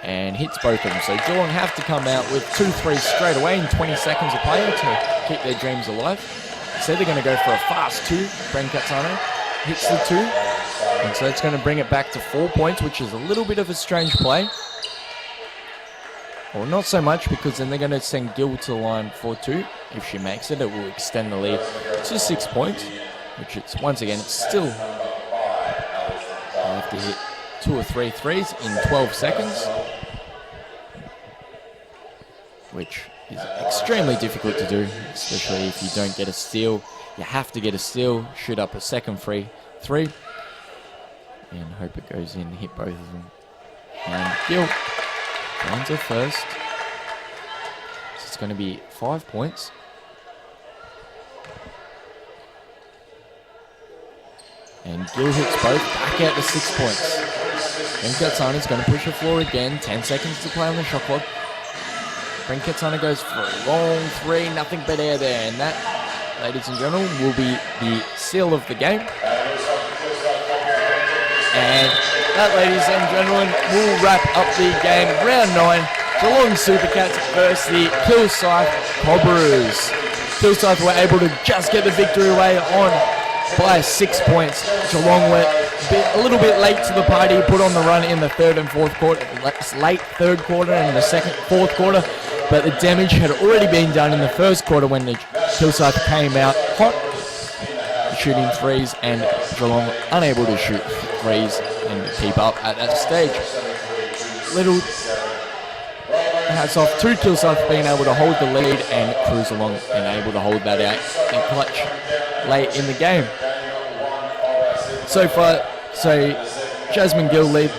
And hits both of them. So Geelong have to come out with 2 threes straight away in 20 seconds of play to keep their dreams alive. So they're going to go for a fast 2. Brincazzano hits the 2. And so it's going to bring it back to 4 points, which is a little bit of a strange play. Well, not so much, because then they're going to send Gill to the line for 2. If she makes it, it will extend the lead to 6 points, which it's, once again, it's still, they have to hit 2 or 3 threes in 12 seconds, which is extremely difficult to do, especially if you don't get a steal. You have to get a steal, shoot up a second free 3, and hope it goes in, hit both of them. And Gill finds her first. So it's going to be 5 points. And Gill hits both, back out to 6 points. Brincazzano's going to push the floor again, 10 seconds to play on the shot clock. Brincazzano goes for a long 3, nothing but air there, and that, ladies and gentlemen, will be the seal of the game. And that, ladies and gentlemen, will wrap up the game. Round 9, Geelong Supercats versus the Kilsyth Cobras. Kilsyth were able to just get the victory away on by 6 points. Geelong were a little bit late to the party, put on the run in the third and fourth quarter, late third quarter and the fourth quarter, but the damage had already been done in the first quarter when the Kilsyth came out hot, shooting threes, and Geelong unable to shoot threes and keep up at that stage. Little hats off to Kilsyth being able to hold the lead and cruise along and able to hold that out in clutch late in the game. So Jasmine Gill led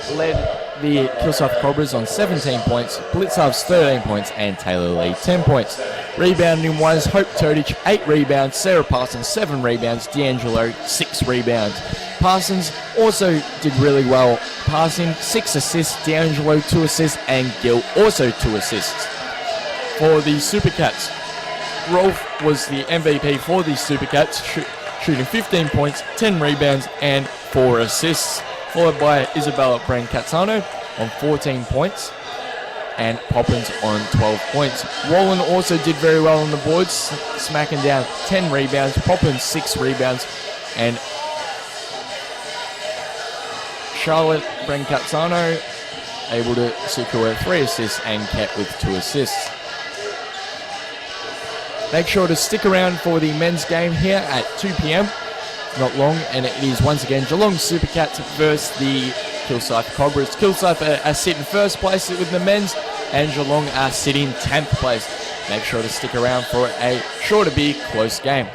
the Kilsyth Cobras on 17 points, Blitzarves 13 points, and Taylor Lee 10 points. Rebounding wise, Hope Turdich 8 rebounds, Sarah Parsons 7 rebounds, D'Angelo 6 rebounds. Parsons also did really well, passing 6 assists, D'Angelo 2 assists, and Gill also 2 assists. For the Supercats, Rolf was the MVP for the Supercats, shooting 15 points, 10 rebounds, and 4 assists, followed by Isabella Brancazzano on 14 points, and Poppins on 12 points. Wallen also did very well on the boards, smacking down 10 rebounds, Poppins 6 rebounds, and Charlotte Brancazzano able to secure 3 assists and Ket with 2 assists. Make sure to stick around for the men's game here at 2 p.m. Not long, and it is once again Geelong Supercats versus the Kilsyth Cobras. Kilsyth are sitting first place with the men's, and Geelong are sitting 10th place. Make sure to stick around for a sure to be close game.